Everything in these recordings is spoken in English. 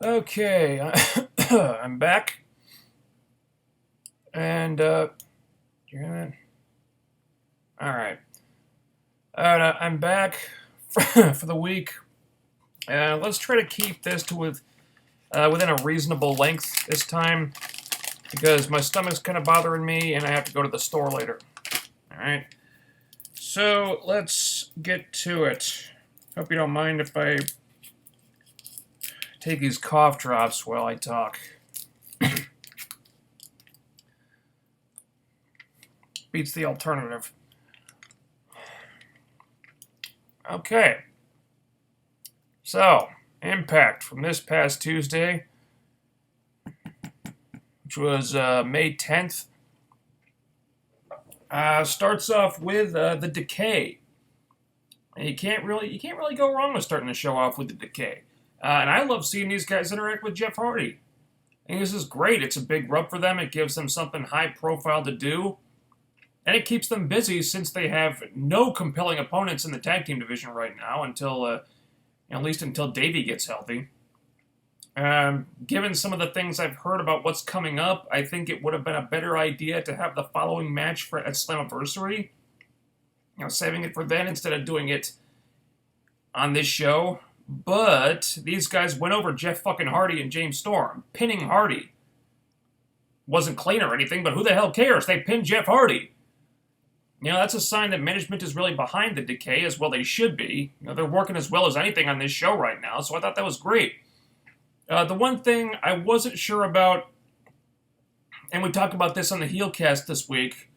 Okay, I'm back, and you're gonna. All right, I'm back for the week. Let's try to keep this to within a reasonable length this time, because my stomach's kind of bothering me, and I have to go to the store later. All right, so let's get to it. Hope you don't mind if I take these cough drops while I talk. Beats the alternative. Okay. So, Impact from this past Tuesday, which was May 10th, starts off with the Decay. And you can't really go wrong with starting the show off with the Decay. And I love seeing these guys interact with Jeff Hardy. I think this is great. It's a big rub for them. It gives them something high profile to do. And it keeps them busy since they have no compelling opponents in the tag team division right now until, at least until Davey gets healthy. Given some of the things I've heard about what's coming up, I think it would have been a better idea to have the following match at Slammiversary. Saving it for then instead of doing it on this show. But these guys went over Jeff fucking Hardy and James Storm, pinning Hardy. Wasn't clean or anything, but who the hell cares? They pinned Jeff Hardy. That's a sign that management is really behind the Decay, as well they should be. They're working as well as anything on this show right now, so I thought that was great. The one thing I wasn't sure about, and we talked about this on the HeelCast this week,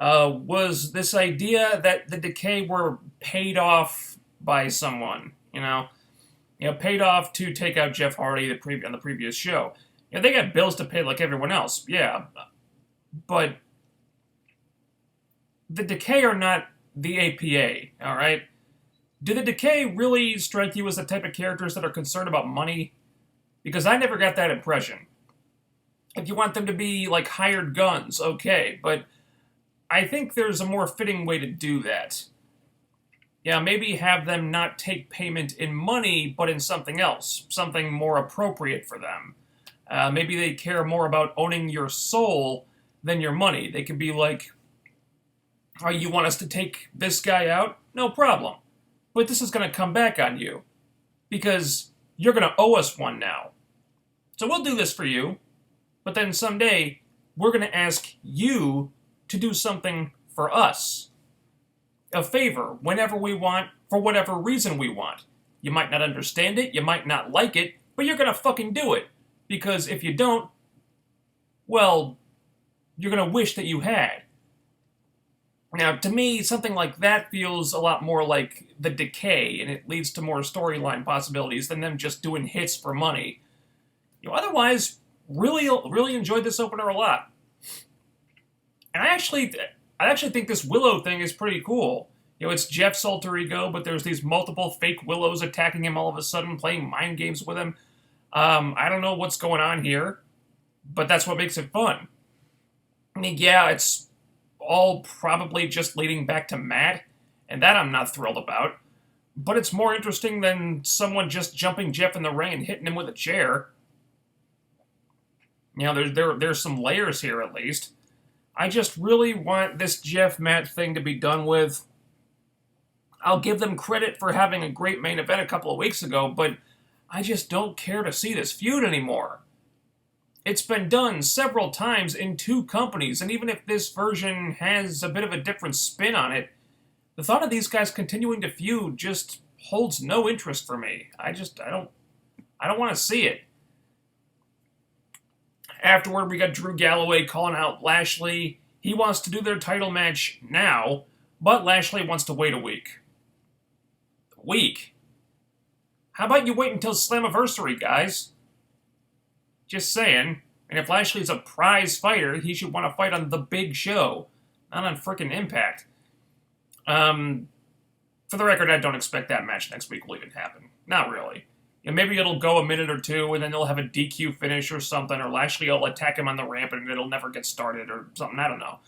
was this idea that the Decay were paid off by someone. Paid off to take out Jeff Hardy on the previous show. They got bills to pay like everyone else, yeah. But the Decay are not the APA, all right? Do the Decay really strike you as the type of characters that are concerned about money? Because I never got that impression. If you want them to be like hired guns, okay, but I think there's a more fitting way to do that. Maybe have them not take payment in money, but in something else, something more appropriate for them. Maybe they care more about owning your soul than your money. They could be like, oh, you want us to take this guy out? No problem. But this is going to come back on you. Because you're going to owe us one now. So we'll do this for you. But then someday, we're going to ask you to do something for us. A favor, whenever we want, for whatever reason we want. You might not understand it, you might not like it, but you're going to fucking do it. Because if you don't, well, you're going to wish that you had. Now, to me, something like that feels a lot more like the Decay, and it leads to more storyline possibilities than them just doing hits for money. Otherwise, really enjoyed this opener a lot. And I actually think this Willow thing is pretty cool. It's Jeff's alter ego, but there's these multiple fake Willows attacking him all of a sudden, playing mind games with him. I don't know what's going on here, but that's what makes it fun. It's all probably just leading back to Matt, and that I'm not thrilled about. But it's more interesting than someone just jumping Jeff in the ring and hitting him with a chair. There's some layers here at least. I just really want this Jeff-Matt thing to be done with. I'll give them credit for having a great main event a couple of weeks ago, but I just don't care to see this feud anymore. It's been done several times in two companies, and even if this version has a bit of a different spin on it, the thought of these guys continuing to feud just holds no interest for me. I don't want to see it. Afterward, we got Drew Galloway calling out Lashley. He wants to do their title match now, but Lashley wants to wait a week. A week? How about you wait until Slammiversary, guys? Just saying. And if Lashley's a prize fighter, he should want to fight on the big show, not on frickin' Impact. For the record, I don't expect that match next week will even happen. Not really. Maybe it'll go a minute or two, and then they'll have a DQ finish or something, or Lashley will attack him on the ramp and it'll never get started or something. I don't know.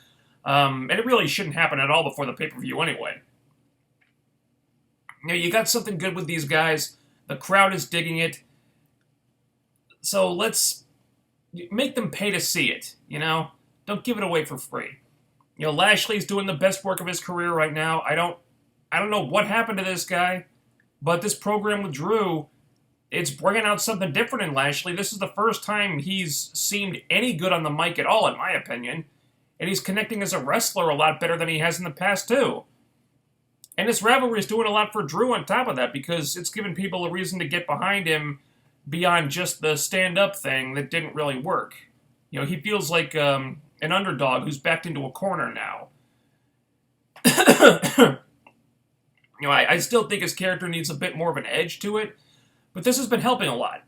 And it really shouldn't happen at all before the pay-per-view anyway. You got something good with these guys. The crowd is digging it. So let's make them pay to see it, Don't give it away for free. Lashley's doing the best work of his career right now. I don't know what happened to this guy, but this program with Drew, it's bringing out something different in Lashley. This is the first time he's seemed any good on the mic at all, in my opinion. And he's connecting as a wrestler a lot better than he has in the past, too. And this rivalry is doing a lot for Drew on top of that, because it's given people a reason to get behind him beyond just the stand-up thing that didn't really work. He feels like an underdog who's backed into a corner now. I still think his character needs a bit more of an edge to it, but this has been helping a lot.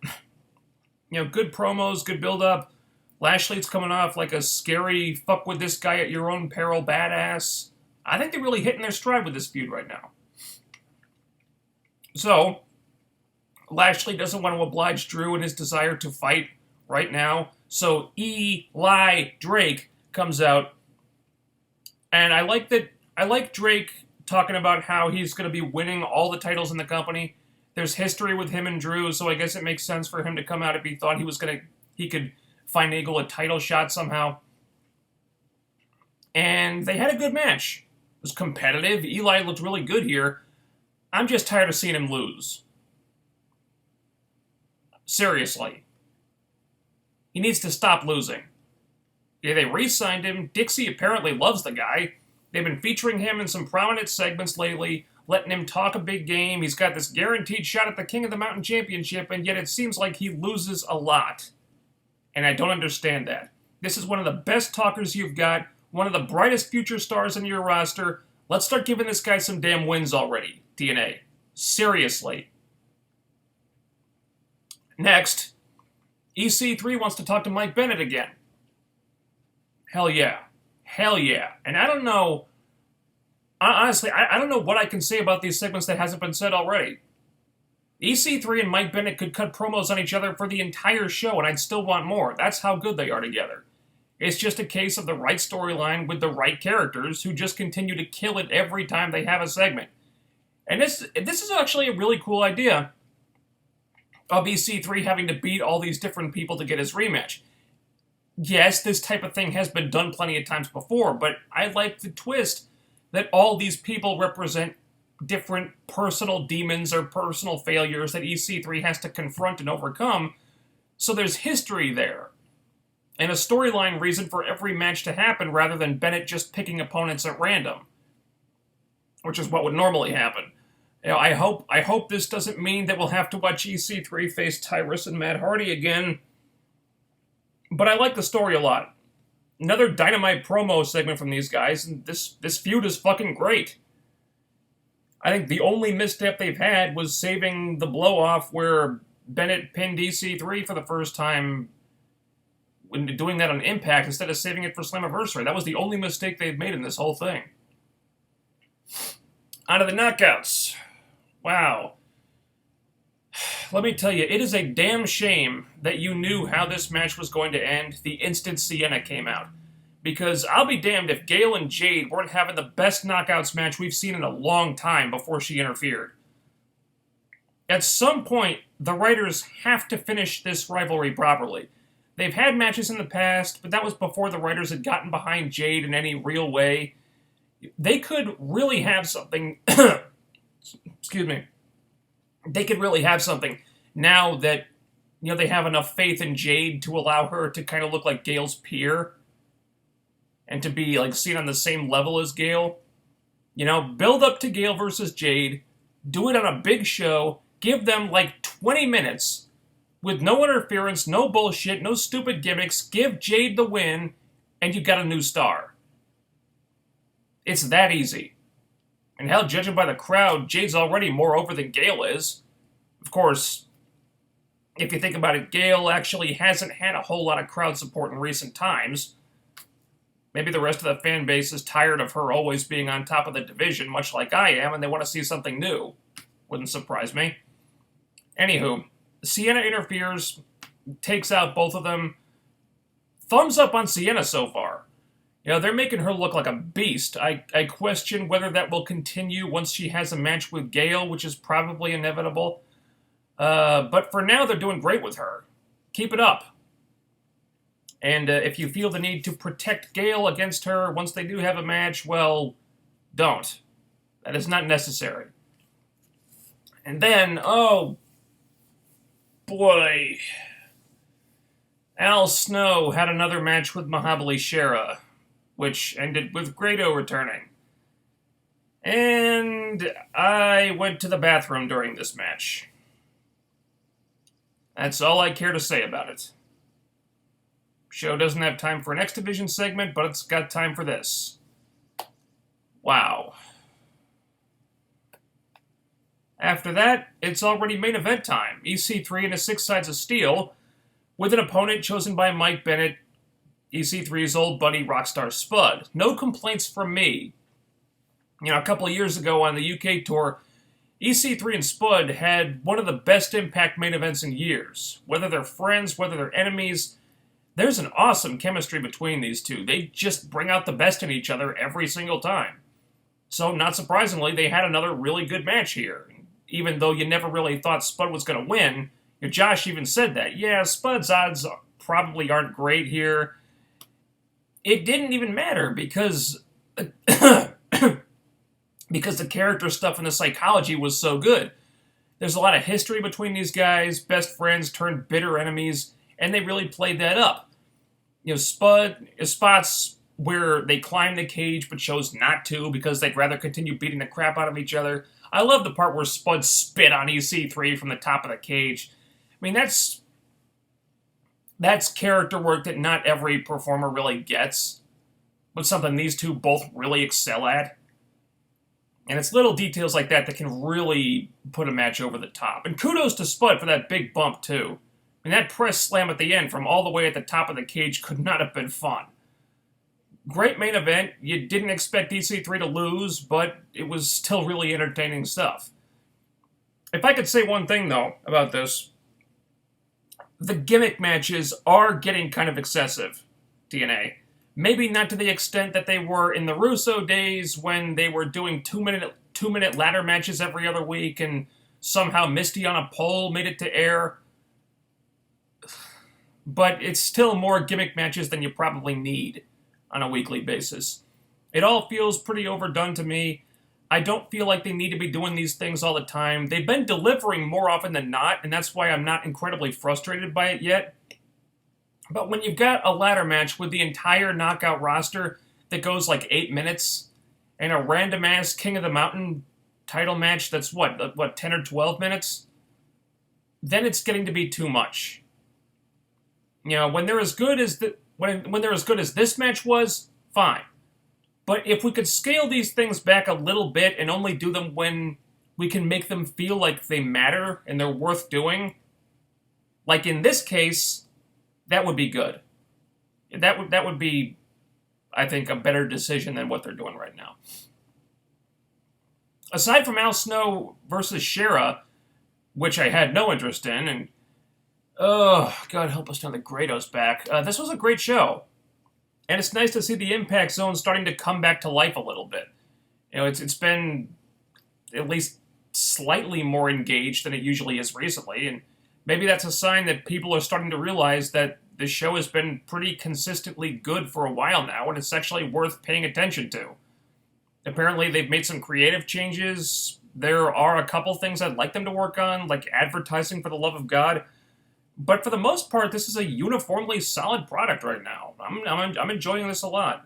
Good promos, good build-up. Lashley's coming off like a scary fuck with this guy at your own peril badass. I think they're really hitting their stride with this feud right now. So, Lashley doesn't want to oblige Drew in his desire to fight right now. So Eli Drake comes out. And I like Drake talking about how he's going to be winning all the titles in the company. There's history with him and Drew, so I guess it makes sense for him to come out if he thought he could finagle a title shot somehow. And they had a good match. It was competitive. Eli looked really good here. I'm just tired of seeing him lose. Seriously. He needs to stop losing. Yeah, they re-signed him. Dixie apparently loves the guy. They've been featuring him in some prominent segments lately, letting him talk a big game. He's got this guaranteed shot at the King of the Mountain Championship, and yet it seems like he loses a lot. And I don't understand that. This is one of the best talkers you've got, one of the brightest future stars on your roster. Let's start giving this guy some damn wins already, TNA. Seriously. Next, EC3 wants to talk to Mike Bennett again. Hell yeah. Hell yeah. And I don't know, honestly, I don't know what I can say about these segments that hasn't been said already. EC3 and Mike Bennett could cut promos on each other for the entire show, and I'd still want more. That's how good they are together. It's just a case of the right storyline with the right characters who just continue to kill it every time they have a segment. And this is actually a really cool idea of EC3 having to beat all these different people to get his rematch. Yes, this type of thing has been done plenty of times before, but I like the twist that all these people represent different personal demons or personal failures that EC3 has to confront and overcome, so there's history there. And a storyline reason for every match to happen rather than Bennett just picking opponents at random. Which is what would normally happen. I hope this doesn't mean that we'll have to watch EC3 face Tyrus and Matt Hardy again. But I like the story a lot. Another dynamite promo segment from these guys, and this feud is fucking great. I think the only misstep they've had was saving the blow-off where Bennett pinned EC3 for the first time when doing that on Impact instead of saving it for Slammiversary. That was the only mistake they've made in this whole thing. On to the knockouts. Wow. Let me tell you, it is a damn shame that you knew how this match was going to end the instant Sienna came out. Because I'll be damned if Gail and Jade weren't having the best knockouts match we've seen in a long time before she interfered. At some point, the writers have to finish this rivalry properly. They've had matches in the past, but that was before the writers had gotten behind Jade in any real way. They could really have something... excuse me. They could really have something now that, they have enough faith in Jade to allow her to kind of look like Gail's peer and to be, seen on the same level as Gail. Build up to Gail versus Jade, do it on a big show, give them, 20 minutes with no interference, no bullshit, no stupid gimmicks, give Jade the win, and you got a new star. It's that easy. And hell, judging by the crowd, Jade's already more over than Gail is. Of course, if you think about it, Gail actually hasn't had a whole lot of crowd support in recent times. Maybe the rest of the fan base is tired of her always being on top of the division, much like I am, and they want to see something new. Wouldn't surprise me. Anywho, Sienna interferes, takes out both of them. Thumbs up on Sienna so far. You know, they're making her look like a beast. I question whether that will continue once she has a match with Gale, which is probably inevitable. But for now, they're doing great with her. Keep it up. And if you feel the need to protect Gale against her once they do have a match, well, don't. That is not necessary. And then, oh boy, Al Snow had another match with Mahabali Shera, which ended with Grado returning. And I went to the bathroom during this match. That's all I care to say about it. Show doesn't have time for an X Division segment, but it's got time for this. Wow. After that, it's already main event time. EC3 and his 6 Sides of Steel, with an opponent chosen by Mike Bennett, EC3's old buddy Rockstar Spud. No complaints from me. You know, a couple of years ago on the UK tour, EC3 and Spud had one of the best Impact main events in years. Whether they're friends, whether they're enemies, there's an awesome chemistry between these two. They just bring out the best in each other every single time. So, not surprisingly, they had another really good match here. Even though you never really thought Spud was going to win, Josh even said that. Yeah, Spud's odds probably aren't great here. It didn't even matter because because the character stuff and the psychology was so good. There's a lot of history between these guys, best friends turned bitter enemies, and they really played that up. You know, Spud, spots where they climbed the cage but chose not to because they'd rather continue beating the crap out of each other. I love the part where Spud spit on EC3 from the top of the cage. I mean, that's character work that not every performer really gets, but something these two both really excel at. And it's little details like that that can really put a match over the top. And kudos to Spud for that big bump, too. I mean, that press slam at the end from all the way at the top of the cage could not have been fun. Great main event. You didn't expect EC3 to lose, but it was still really entertaining stuff. If I could say one thing, though, about this, the gimmick matches are getting kind of excessive, TNA. Maybe not to the extent that they were in the Russo days when they were doing two-minute ladder matches every other week and somehow Misty on a pole made it to air. But it's still more gimmick matches than you probably need on a weekly basis. It all feels pretty overdone to me. I don't feel like they need to be doing these things all the time. They've been delivering more often than not, and that's why I'm not incredibly frustrated by it yet. But when you've got a ladder match with the entire knockout roster that goes like 8 minutes, and a random-ass King of the Mountain title match that's, 10 or 12 minutes? Then it's getting to be too much. You know, when they're as good as when they're as good as this match was, fine. But if we could scale these things back a little bit and only do them when we can make them feel like they matter and they're worth doing, like in this case, that would be good. That would be, I think, a better decision than what they're doing right now. Aside from Al Snow versus Shera, which I had no interest in, and oh, God help us now, the Grado's back. This was a great show. And it's nice to see the Impact Zone starting to come back to life a little bit. You know, it's been at least slightly more engaged than it usually is recently, and maybe that's a sign that people are starting to realize that the show has been pretty consistently good for a while now, and it's actually worth paying attention to. Apparently, they've made some creative changes. There are a couple things I'd like them to work on, like advertising, for the love of God. But for the most part, this is a uniformly solid product right now. I'm enjoying this a lot.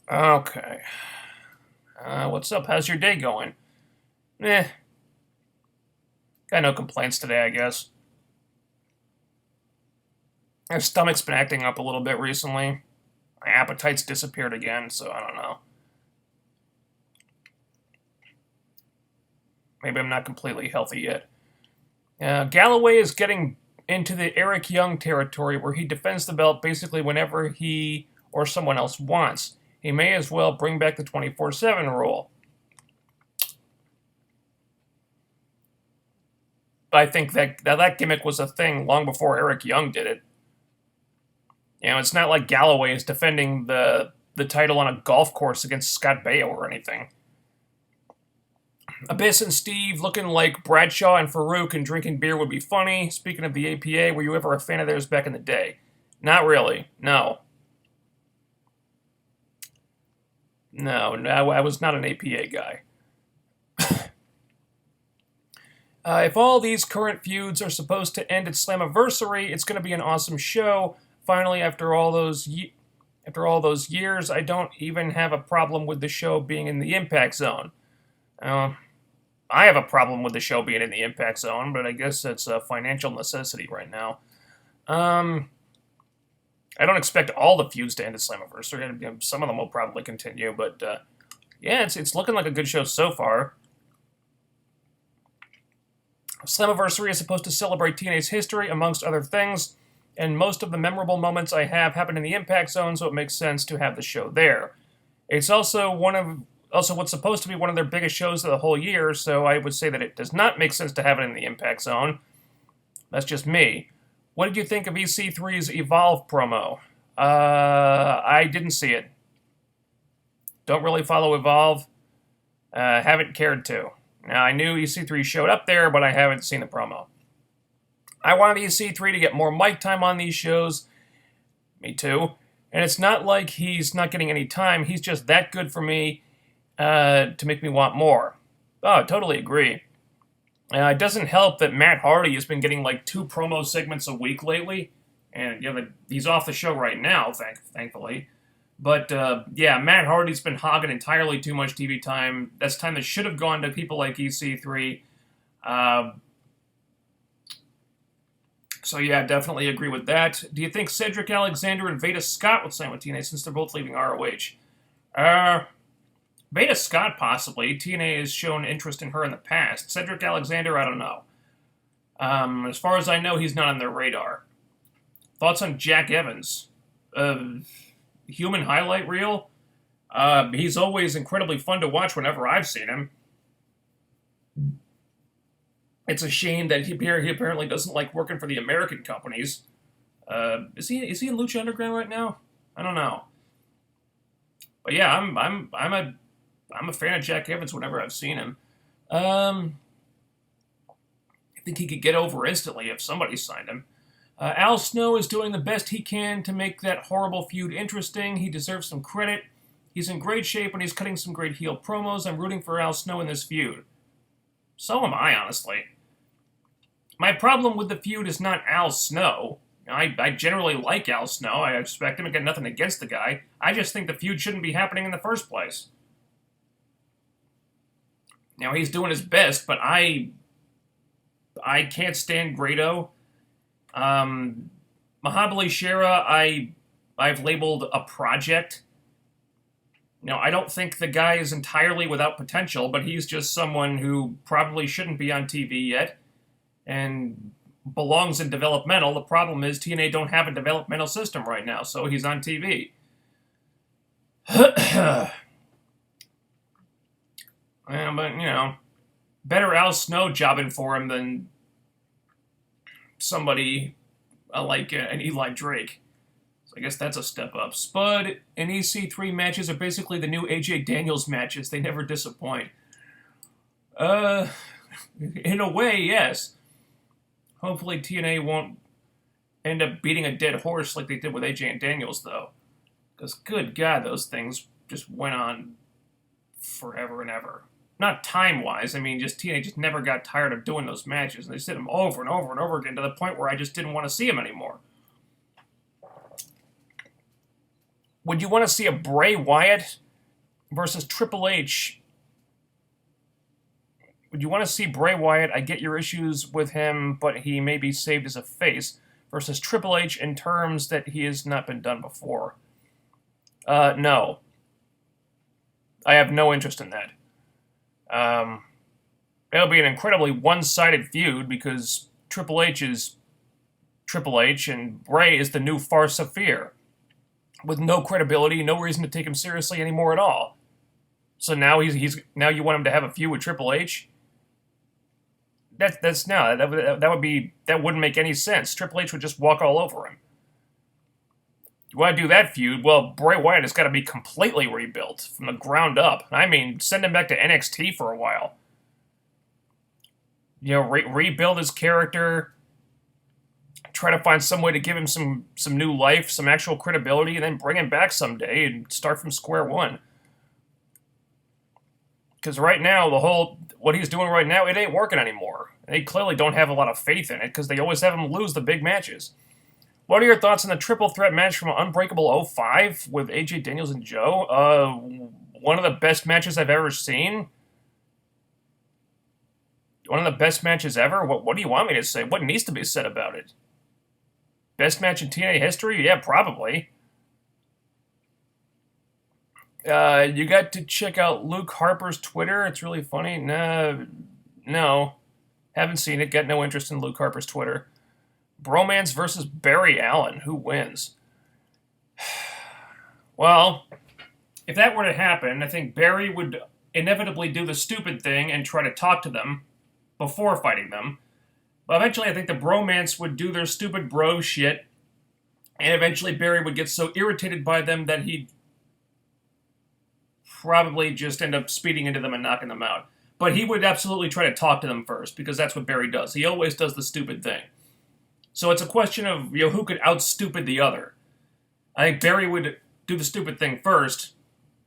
Okay. What's up? How's your day going? Got no complaints today, I guess. My stomach's been acting up a little bit recently. My appetite's disappeared again, so I don't know. Maybe I'm not completely healthy yet. Galloway is getting into the Eric Young territory where he defends the belt basically whenever he or someone else wants. He may as well bring back the 24/7 rule. I think that gimmick was a thing long before Eric Young did it. You know, it's not like Galloway is defending the title on a golf course against Scott Baio or anything. Abyss and Steve looking like Bradshaw and Farouk and drinking beer would be funny. Speaking of the APA, were you ever a fan of theirs back in the day? Not really, no. No, I was not an APA guy. If all these current feuds are supposed to end at Slammiversary, it's going to be an awesome show. Finally, after all those years, I don't even have a problem with the show being in the Impact Zone. I have a problem with the show being in the Impact Zone, but I guess it's a financial necessity right now. I don't expect all the feuds to end at Slammiversary. Some of them will probably continue, but yeah, it's looking like a good show so far. Slammiversary is supposed to celebrate TNA's history, amongst other things, and most of the memorable moments I have happen in the Impact Zone, so it makes sense to have the show there. It's also what's supposed to be one of their biggest shows of the whole year, so I would say that it does not make sense to have it in the Impact Zone. That's just me. What did you think of EC3's Evolve promo? I didn't see it. Don't really follow Evolve. Haven't cared to. Now, I knew EC3 showed up there, but I haven't seen the promo. I wanted EC3 to get more mic time on these shows. Me too. And it's not like he's not getting any time. He's just that good for me to make me want more. Oh, I totally agree. It doesn't help that Matt Hardy has been getting like 2 promo segments a week lately. And, you know, he's off the show right now, thankfully. But, yeah, Matt Hardy's been hogging entirely too much TV time. That's time that should have gone to people like EC3. So, yeah, definitely agree with that. Do you think Cedric Alexander and Veda Scott would sign with TNA since they're both leaving ROH? Veda Scott, possibly. TNA has shown interest in her in the past. Cedric Alexander, I don't know. As far as I know, he's not on their radar. Thoughts on Jack Evans? Human highlight reel. He's always incredibly fun to watch whenever I've seen him. It's a shame that he apparently doesn't like working for the American companies. Is he in Lucha Underground right now? I don't know. But yeah, I'm a fan of Jack Evans whenever I've seen him. I think he could get over instantly if somebody signed him. Al Snow is doing the best he can to make that horrible feud interesting. He deserves some credit. He's in great shape and he's cutting some great heel promos. I'm rooting for Al Snow in this feud. So am I, honestly. My problem with the feud is not Al Snow. I generally like Al Snow. I respect him. I got nothing against the guy. I just think the feud shouldn't be happening in the first place. Now, he's doing his best, but I can't stand Grado. Mahabali Shera, I've labeled a project. Now, I don't think the guy is entirely without potential, but he's just someone who probably shouldn't be on TV yet and belongs in developmental. The problem is TNA don't have a developmental system right now, so he's on TV. Yeah, but, you know, better Al Snow jobbing for him than somebody like an Eli Drake. So I guess that's a step up. Spud and EC3 matches are basically the new AJ Daniels matches. They never disappoint. In a way, yes. Hopefully TNA won't end up beating a dead horse like they did with AJ and Daniels, though. Because, good God, those things just went on forever and ever. Not time-wise, I mean, just TNA just never got tired of doing those matches. And they did them over and over and over again to the point where I just didn't want to see them anymore. Would you want to see a Bray Wyatt versus Triple H? Would you want to see Bray Wyatt? I get your issues with him, but he may be saved as a face. Versus Triple H in terms that he has not been done before. No. I have no interest in that. It'll be an incredibly one-sided feud because Triple H is Triple H and Bray is the new Farce of Fear. with no credibility, no reason to take him seriously anymore at all. So now now you want him to have a feud with Triple H? That wouldn't make any sense. Triple H would just walk all over him. You want to do that feud? Well, Bray Wyatt has got to be completely rebuilt from the ground up. I mean, send him back to NXT for a while. You know, rebuild his character. Try to find some way to give him some new life, some actual credibility, and then bring him back someday and start from square one. Because right now, what he's doing right now, it ain't working anymore. They clearly don't have a lot of faith in it because they always have him lose the big matches. What are your thoughts on the triple threat match from Unbreakable 05 with AJ Daniels and Joe? One of the best matches I've ever seen. One of the best matches ever? What do you want me to say? What needs to be said about it? Best match in TNA history? Yeah, probably. You got to check out Luke Harper's Twitter. It's really funny. No. Haven't seen it. Got no interest in Luke Harper's Twitter. Bromance versus Barry Allen. Who wins? Well, if that were to happen, I think Barry would inevitably do the stupid thing and try to talk to them before fighting them. But eventually I think the Bromance would do their stupid bro shit, and eventually Barry would get so irritated by them that he'd probably just end up speeding into them and knocking them out. But he would absolutely try to talk to them first, because that's what Barry does. He always does the stupid thing. So it's a question of, who could out-stupid the other. I think Barry would do the stupid thing first,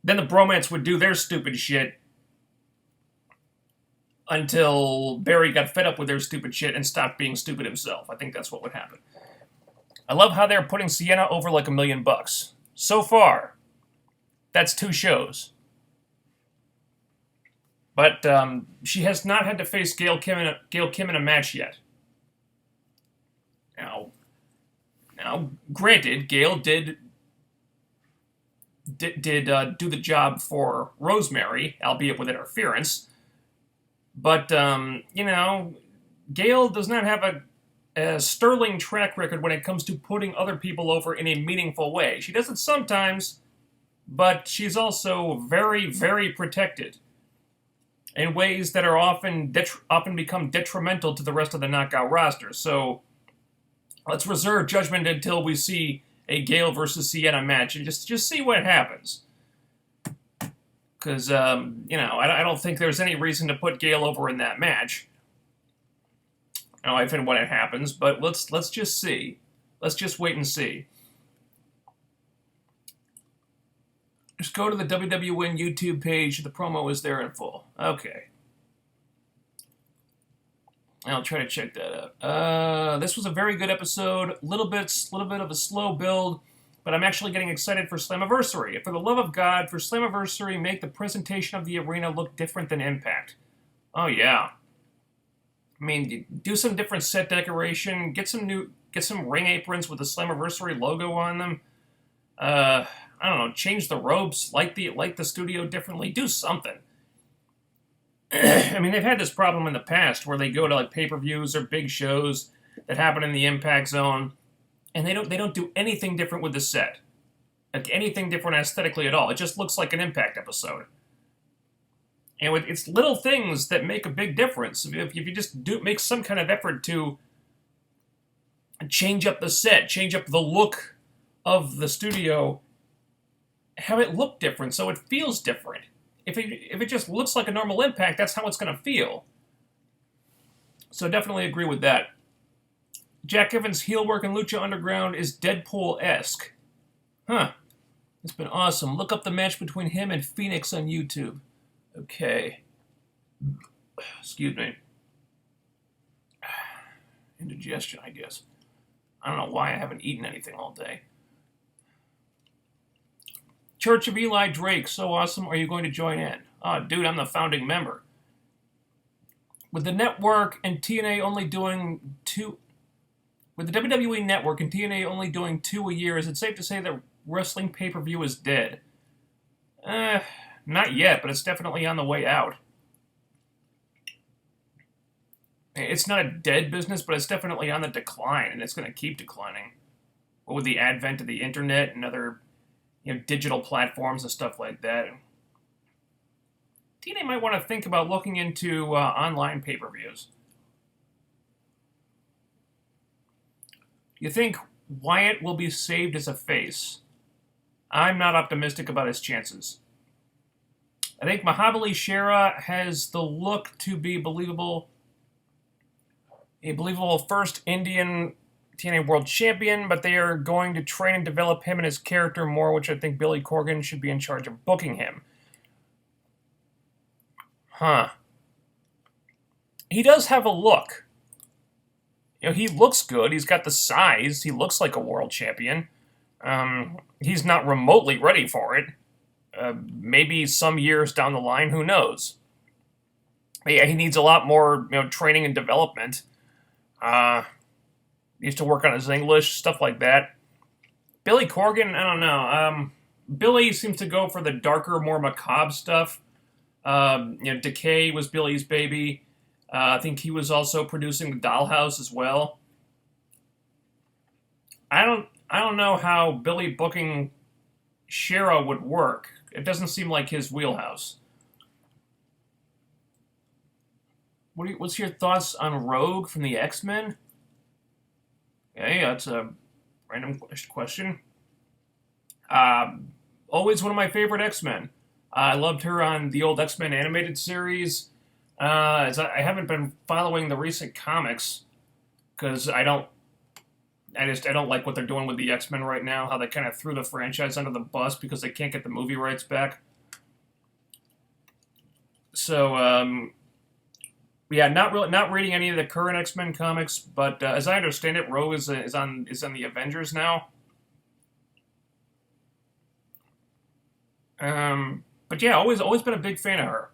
then the Bromance would do their stupid shit until Barry got fed up with their stupid shit and stopped being stupid himself. I think that's what would happen. I love how they're putting Sienna over like $1 million. So far, that's 2 shows. But she has not had to face Gail Kim in a match yet. Now, granted, Gail did do the job for Rosemary, albeit with interference. But Gail does not have a sterling track record when it comes to putting other people over in a meaningful way. She does it sometimes, but she's also very, very protected in ways that are often become detrimental to the rest of the Knockout roster. So let's reserve judgment until we see a Gail versus Sienna match and just see what happens. Because, I don't think there's any reason to put Gail over in that match. If and when it happens, but let's just see. Let's just wait and see. Just go to the WWN YouTube page. The promo is there in full. Okay. I'll try to check that out. This was a very good episode. Little bit of a slow build, but I'm actually getting excited for Slammiversary. For the love of God, for Slammiversary, make the presentation of the arena look different than Impact. Oh yeah. I mean, do some different set decoration. Get some ring aprons with the Slammiversary logo on them. I don't know, change the ropes, light the studio differently, do something. I mean, they've had this problem in the past where they go to like pay-per-views or big shows that happen in the Impact Zone, and they don't do anything different with the set, like anything different aesthetically at all. It just looks like an Impact episode. And it's little things that make a big difference. If you just make some kind of effort to change up the set, change up the look of the studio, have it look different so it feels different. If it just looks like a normal Impact, that's how it's going to feel. So definitely agree with that. Jack Evans' heel work in Lucha Underground is Deadpool-esque. Huh. It's been awesome. Look up the match between him and Phoenix on YouTube. Okay. Excuse me. Indigestion, I guess. I don't know why I haven't eaten anything all day. Church of Eli Drake, so awesome. Are you going to join in? Oh, dude, I'm the founding member. With the network and TNA only doing 2... With the WWE Network and TNA only doing 2 a year, is it safe to say that wrestling pay-per-view is dead? Not yet, but it's definitely on the way out. It's not a dead business, but it's definitely on the decline, and it's going to keep declining. With the advent of the internet and other digital platforms and stuff like that. TNA might want to think about looking into online pay-per-views. You think Wyatt will be saved as a face? I'm not optimistic about his chances. I think Mahabali Shera has the look to be believable. A believable first Indian TNA World Champion, but they are going to train and develop him and his character more, which I think Billy Corgan should be in charge of booking him. Huh. He does have a look. He looks good. He's got the size. He looks like a world champion. He's not remotely ready for it. Maybe some years down the line, who knows? But yeah, he needs a lot more, training and development. He needs to work on his English, stuff like that. Billy Corgan, I don't know. Billy seems to go for the darker, more macabre stuff. Decay was Billy's baby. I think he was also producing the Dollhouse as well. I don't know how Billy booking Shera would work. It doesn't seem like his wheelhouse. What's your thoughts on Rogue from the X-Men? Okay, that's a random question. Always one of my favorite X-Men. I loved her on the old X-Men animated series. As I haven't been following the recent comics because I don't like what they're doing with the X-Men right now. How they kind of threw the franchise under the bus because they can't get the movie rights back. So yeah, not reading any of the current X-Men comics, but as I understand it, Rogue is on the Avengers now. But yeah, always been a big fan of her.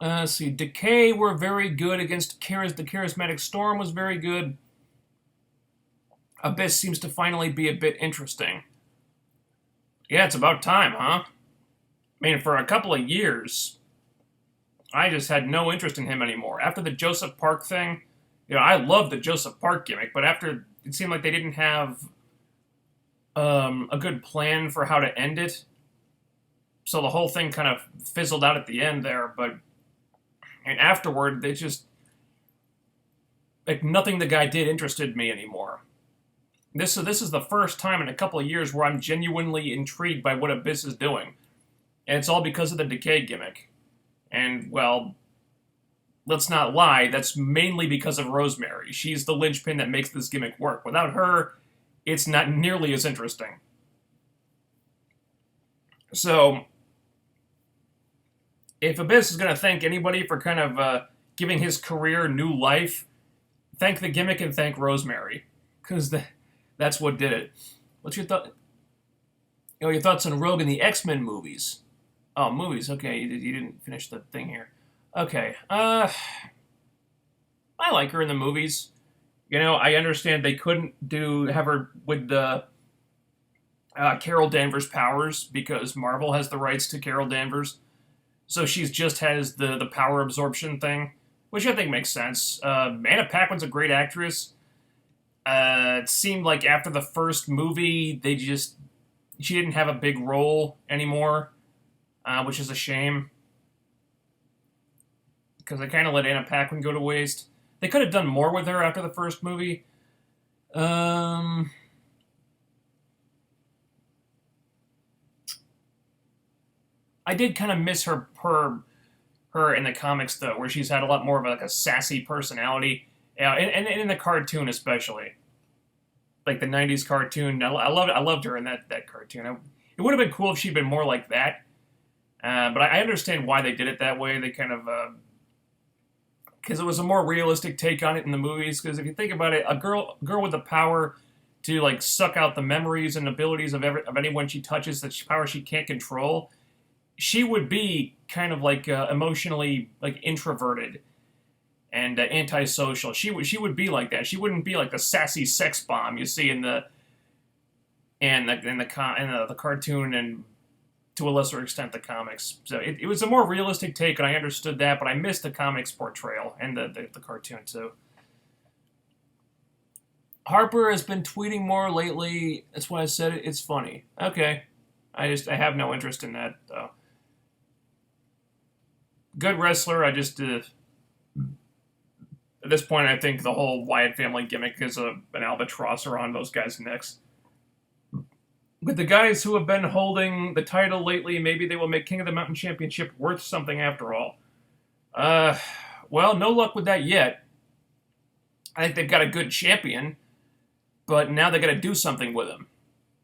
Let's see, Decay were very good against the Charismatic Storm was very good. Abyss seems to finally be a bit interesting. Yeah, it's about time, huh? I mean, for a couple of years, I just had no interest in him anymore. After the Joseph Park thing, I loved the Joseph Park gimmick, but after it seemed like they didn't have a good plan for how to end it, so the whole thing kind of fizzled out at the end there. And afterward, they just nothing the guy did interested me anymore. This is the first time in a couple of years where I'm genuinely intrigued by what Abyss is doing, and it's all because of the Decay gimmick. And, well, let's not lie, that's mainly because of Rosemary. She's the linchpin that makes this gimmick work. Without her, it's not nearly as interesting. So, if Abyss is going to thank anybody for kind of giving his career new life, thank the gimmick and thank Rosemary. Because that's what did it. What's your thought? Your thoughts on Rogue and the X-Men movies? Oh, movies. Okay, you didn't finish the thing here. Okay. I like her in the movies. I understand they couldn't have her with the Carol Danvers powers because Marvel has the rights to Carol Danvers. So she just has the power absorption thing, which I think makes sense. Anna Paquin's a great actress. It seemed like after the first movie, she didn't have a big role anymore. Which is a shame. Because they kind of let Anna Paquin go to waste. They could have done more with her after the first movie. I did kind of miss her in the comics, though, where she's had a lot more of a sassy personality. And in the cartoon, especially. Like the 90s cartoon. I loved her in that cartoon. It would have been cool if she'd been more like that. But I understand why they did it that way. They kind of, because it was a more realistic take on it in the movies. Because if you think about it, a girl with the power to suck out the memories and abilities of anyone she touches, that power she can't control, she would be kind of emotionally introverted and antisocial. She would be like that. She wouldn't be like the sassy sex bomb you see in the cartoon and, to a lesser extent, the comics. So it was a more realistic take, and I understood that, but I missed the comics portrayal and the cartoon, too. Harper has been tweeting more lately. That's why I said it. It's funny. Okay. I have no interest in that, though. Good wrestler. At this point, I think the whole Wyatt family gimmick is an albatross around those guys' necks. With the guys who have been holding the title lately, maybe they will make King of the Mountain Championship worth something after all. Well, no luck with that yet. I think they've got a good champion, but now they got to do something with him.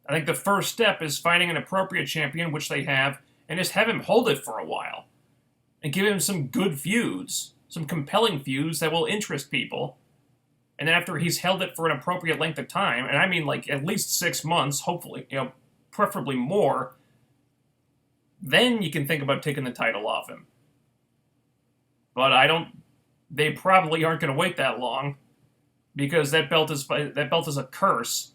I think the first step is finding an appropriate champion, which they have, and just have him hold it for a while. And give him some good feuds, some compelling feuds that will interest people. And then after he's held it for an appropriate length of time, and I mean like at least 6 months, hopefully, preferably more, then you can think about taking the title off him. But they probably aren't going to wait that long, because that belt is a curse,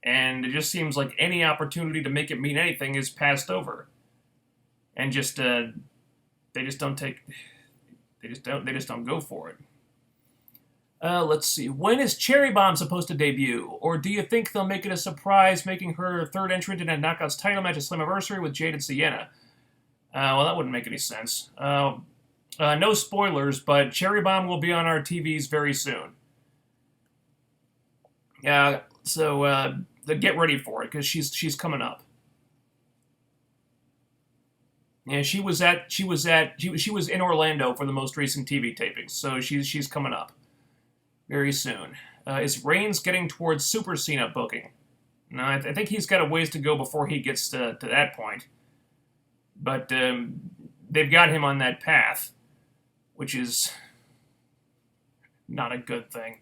and it just seems like any opportunity to make it mean anything is passed over, and they just don't go for it. Let's see. When is Cherry Bomb supposed to debut? Or do you think they'll make it a surprise, making her third entrant in a Knockouts title match at Slammiversary with Jade and Sienna? Well, that wouldn't make any sense. No spoilers, but Cherry Bomb will be on our TVs very soon. So get ready for it, because she's coming up. Yeah, she was in Orlando for the most recent TV tapings, so she's coming up very soon. Is Reigns getting towards Super Cena booking? No, I think he's got a ways to go before he gets to that point. But they've got him on that path, which is not a good thing.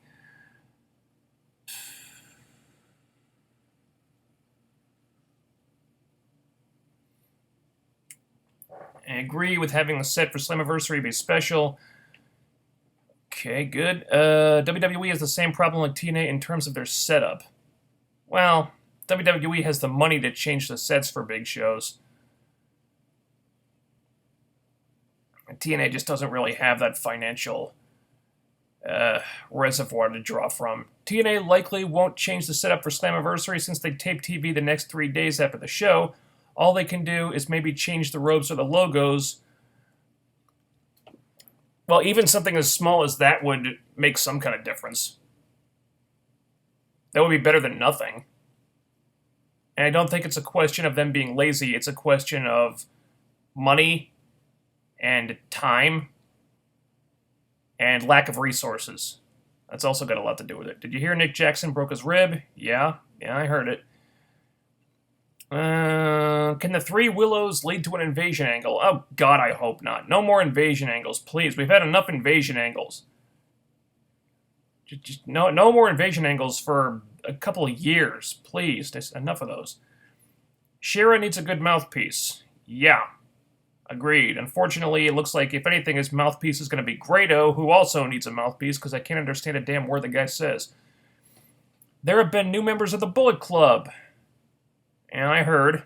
I agree with having a set for Slammiversary be special. Okay, good. WWE has the same problem like TNA in terms of their setup. Well, WWE has the money to change the sets for big shows. And TNA just doesn't really have that financial reservoir to draw from. TNA likely won't change the setup for Slammiversary since they tape TV the next 3 days after the show. All they can do is maybe change the ropes or the logos. Well, even something as small as that would make some kind of difference. That would be better than nothing. And I don't think it's a question of them being lazy. It's a question of money and time and lack of resources. That's also got a lot to do with it. Did you hear Nick Jackson broke his rib? Yeah, I heard it. Can the 3 Willows lead to an invasion angle? Oh, God, I hope not. No more invasion angles, please. We've had enough invasion angles. Just no more invasion angles for a couple of years, please. There's enough of those. Shira needs a good mouthpiece. Yeah, agreed. Unfortunately, it looks like, if anything, his mouthpiece is going to be Grado, who also needs a mouthpiece, because I can't understand a damn word the guy says. There have been new members of the Bullet Club. And I heard.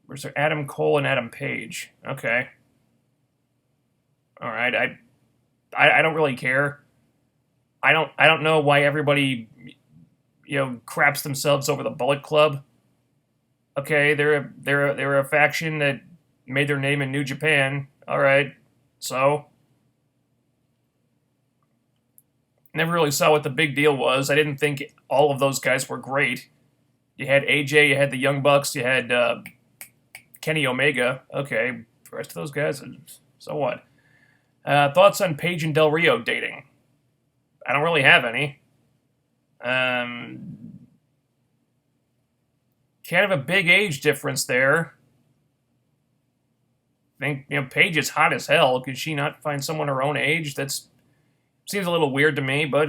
Where's there? Adam Cole and Adam Page. Okay. All right. I don't really care. I don't know why everybody craps themselves over the Bullet Club. Okay, they're a faction that made their name in New Japan. All right. So never really saw what the big deal was. I didn't think all of those guys were great. You had AJ, you had the Young Bucks, you had Kenny Omega. Okay, the rest of those guys, so what? Thoughts on Paige and Del Rio dating? I don't really have any. Kind of a big age difference there. I think, Paige is hot as hell. Could she not find someone her own age? That seems a little weird to me, but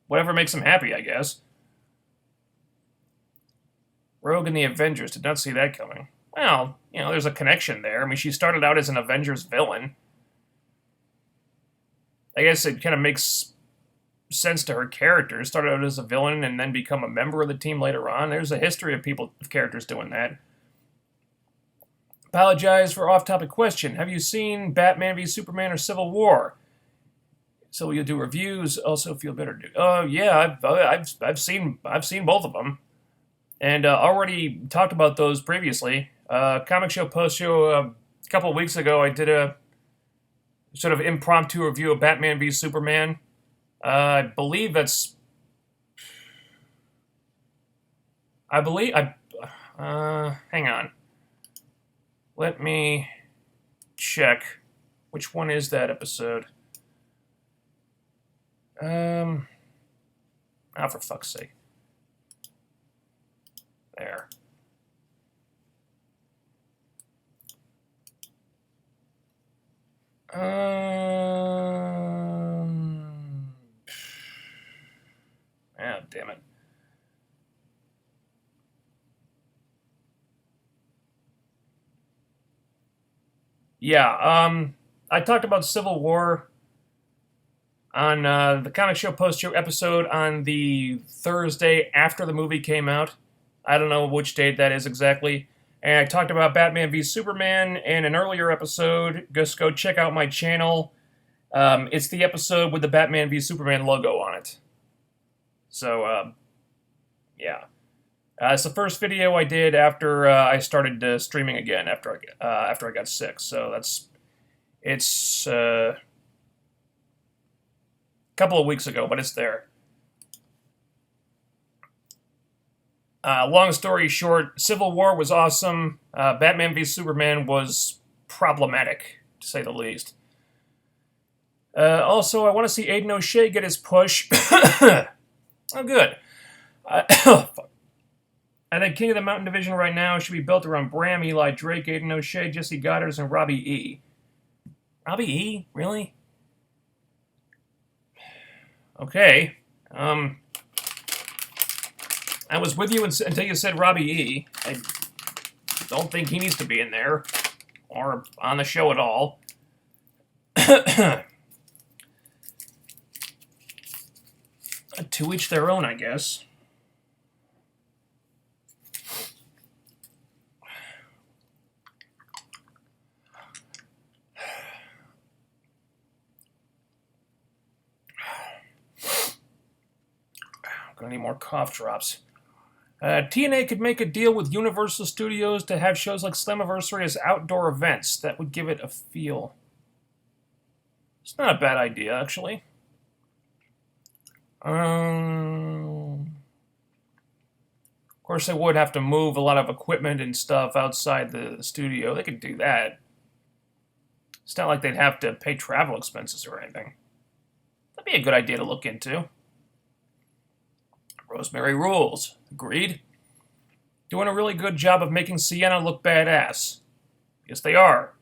whatever makes them happy, I guess. Rogue and the Avengers. Did not see that coming. Well, there's a connection there. I mean, she started out as an Avengers villain. I guess it kind of makes sense to her character. Started out as a villain and then become a member of the team later on. There's a history of characters doing that. Apologize for off-topic question. Have you seen Batman v Superman or Civil War? So you'll do reviews. Also feel better. Oh yeah, I've seen both of them, and already talked about those previously. Comic show post show a couple of weeks ago. I did a sort of impromptu review of Batman v Superman. I believe that's. Hang on. Let me check. Which one is that episode? Oh, for fuck's sake. There. Ah, damn it. Yeah, I talked about Civil War on the Comic Show post-show episode on the Thursday after the movie came out. I don't know which date that is exactly. And I talked about Batman v Superman in an earlier episode. Just go check out my channel. It's the episode with the Batman v Superman logo on it. So, yeah. It's the first video I did after I started streaming again, after I got sick. So it's a couple of weeks ago, but it's there. Long story short, Civil War was awesome. Batman v Superman was problematic, to say the least. Also, I want to see Aiden O'Shea get his push. Oh, good. Fuck. I think King of the Mountain Division right now should be built around Bram, Eli Drake, Aiden O'Shea, Jesse Goddard, and Robbie E. Robbie E? Really? Okay. I was with you until you said Robbie E. I don't think he needs to be in there, or on the show at all. To each their own, I guess. Gonna need more cough drops. TNA could make a deal with Universal Studios to have shows like Slammiversary as outdoor events. That would give it a feel. It's not a bad idea, actually. Of course, they would have to move a lot of equipment and stuff outside the studio. They could do that. It's not like they'd have to pay travel expenses or anything. That'd be a good idea to look into. Rosemary rules. Agreed. Doing a really good job of making Sienna look badass. Yes, they are.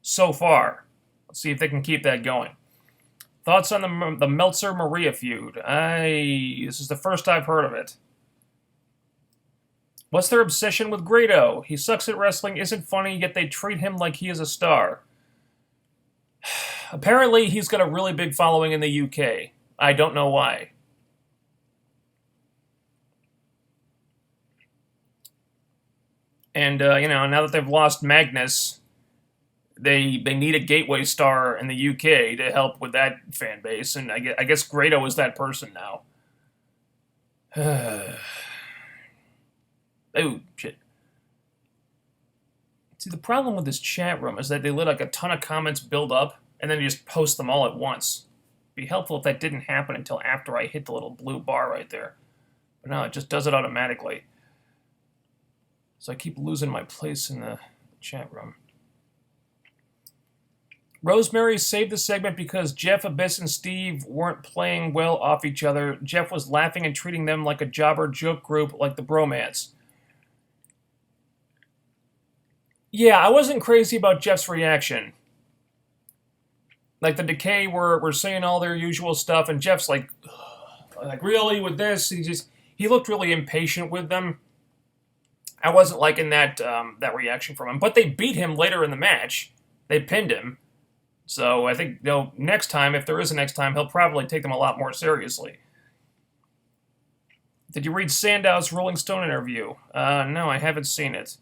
So far. Let's see if they can keep that going. Thoughts on the Meltzer-Maria feud? This is the first I've heard of it. What's their obsession with Grado? He sucks at wrestling, isn't funny, yet they treat him like he is a star. Apparently, he's got a really big following in the UK. I don't know why. And, now that they've lost Magnus, they need a gateway star in the UK to help with that fan base, and I guess Grado is that person now. Oh, shit. See, the problem with this chat room is that they let, like, a ton of comments build up, and then you just post them all at once. It'd be helpful if that didn't happen until after I hit the little blue bar right there. But no, it just does it automatically. So I keep losing my place in the chat room. Rosemary saved the segment because Jeff, Abyss, and Steve weren't playing well off each other. Jeff was laughing and treating them like a jobber joke group like the Bromance. Yeah, I wasn't crazy about Jeff's reaction. Like, the Decay were saying all their usual stuff, and Jeff's like really, with this? He looked really impatient with them. I wasn't liking that reaction from him. But they beat him later in the match. They pinned him. So I think, next time, if there is a next time, he'll probably take them a lot more seriously. Did you read Sandow's Rolling Stone interview? No, I haven't seen it.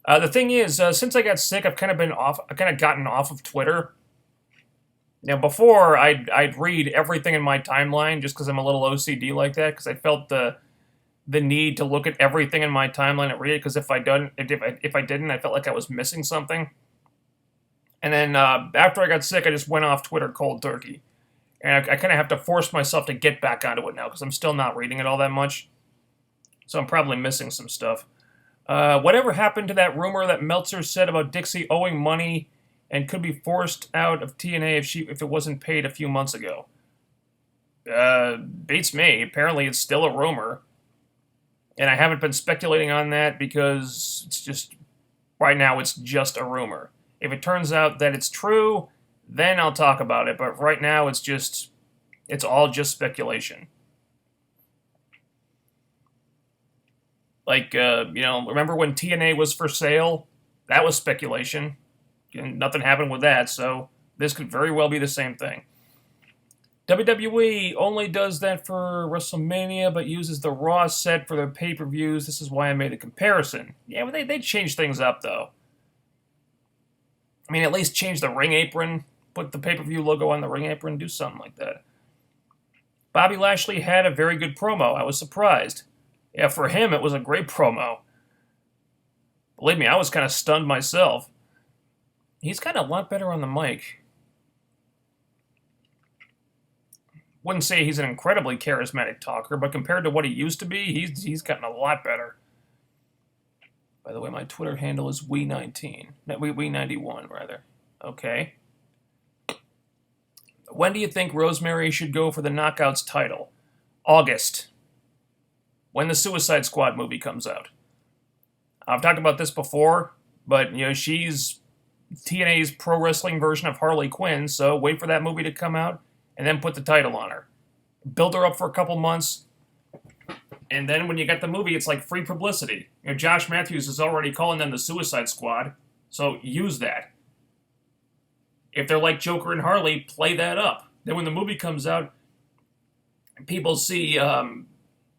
The thing is, since I got sick, I've kind of gotten off of Twitter. Now, before, I'd read everything in my timeline just because I'm a little OCD like that, because I felt the need to look at everything in my timeline and read it, because if I didn't, I felt like I was missing something. And then after I got sick, I just went off Twitter cold turkey. And I kind of have to force myself to get back onto it now, because I'm still not reading it all that much. So I'm probably missing some stuff. Whatever happened to that rumor that Meltzer said about Dixie owing money and could be forced out of TNA if it wasn't paid a few months ago? Beats me. Apparently it's still a rumor. And I haven't been speculating on that because it's just, right now it's just a rumor. If it turns out that it's true, then I'll talk about it. But right now it's all just speculation. Like, remember when TNA was for sale? That was speculation. And nothing happened with that, so this could very well be the same thing. WWE only does that for WrestleMania, but uses the Raw set for their pay-per-views. This is why I made a comparison. Yeah, but they changed things up, though. I mean, at least change the ring apron. Put the pay-per-view logo on the ring apron. Do something like that. Bobby Lashley had a very good promo. I was surprised. Yeah, for him, it was a great promo. Believe me, I was kind of stunned myself. He's gotten a lot better on the mic. Wouldn't say he's an incredibly charismatic talker, but compared to what he used to be, he's gotten a lot better. By the way, my Twitter handle is Wee19. No, Wee91, rather. Okay. When do you think Rosemary should go for the Knockouts title? August. When the Suicide Squad movie comes out. I've talked about this before, but, she's TNA's pro wrestling version of Harley Quinn, so wait for that movie to come out, and then put the title on her. Build her up for a couple months, and then when you get the movie, it's like free publicity. Josh Matthews is already calling them the Suicide Squad, so use that. If they're like Joker and Harley, play that up. Then when the movie comes out, and people see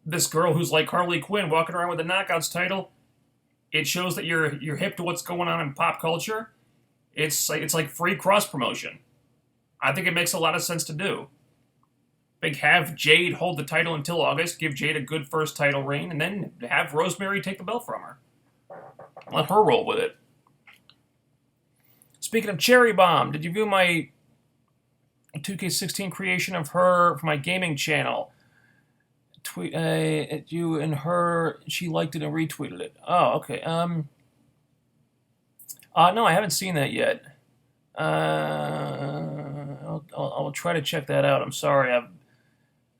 this girl who's like Harley Quinn walking around with the Knockouts title, it shows that you're hip to what's going on in pop culture. It's like free cross-promotion. I think it makes a lot of sense to do. Have Jade hold the title until August, give Jade a good first title reign, and then have Rosemary take the belt from her. Let her roll with it. Speaking of Cherry Bomb, did you view my 2K16 creation of her for my gaming channel? Tweet at you and her. She liked it and retweeted it. Oh, okay. No, I haven't seen that yet. I'll try to check that out. I'm sorry. I'm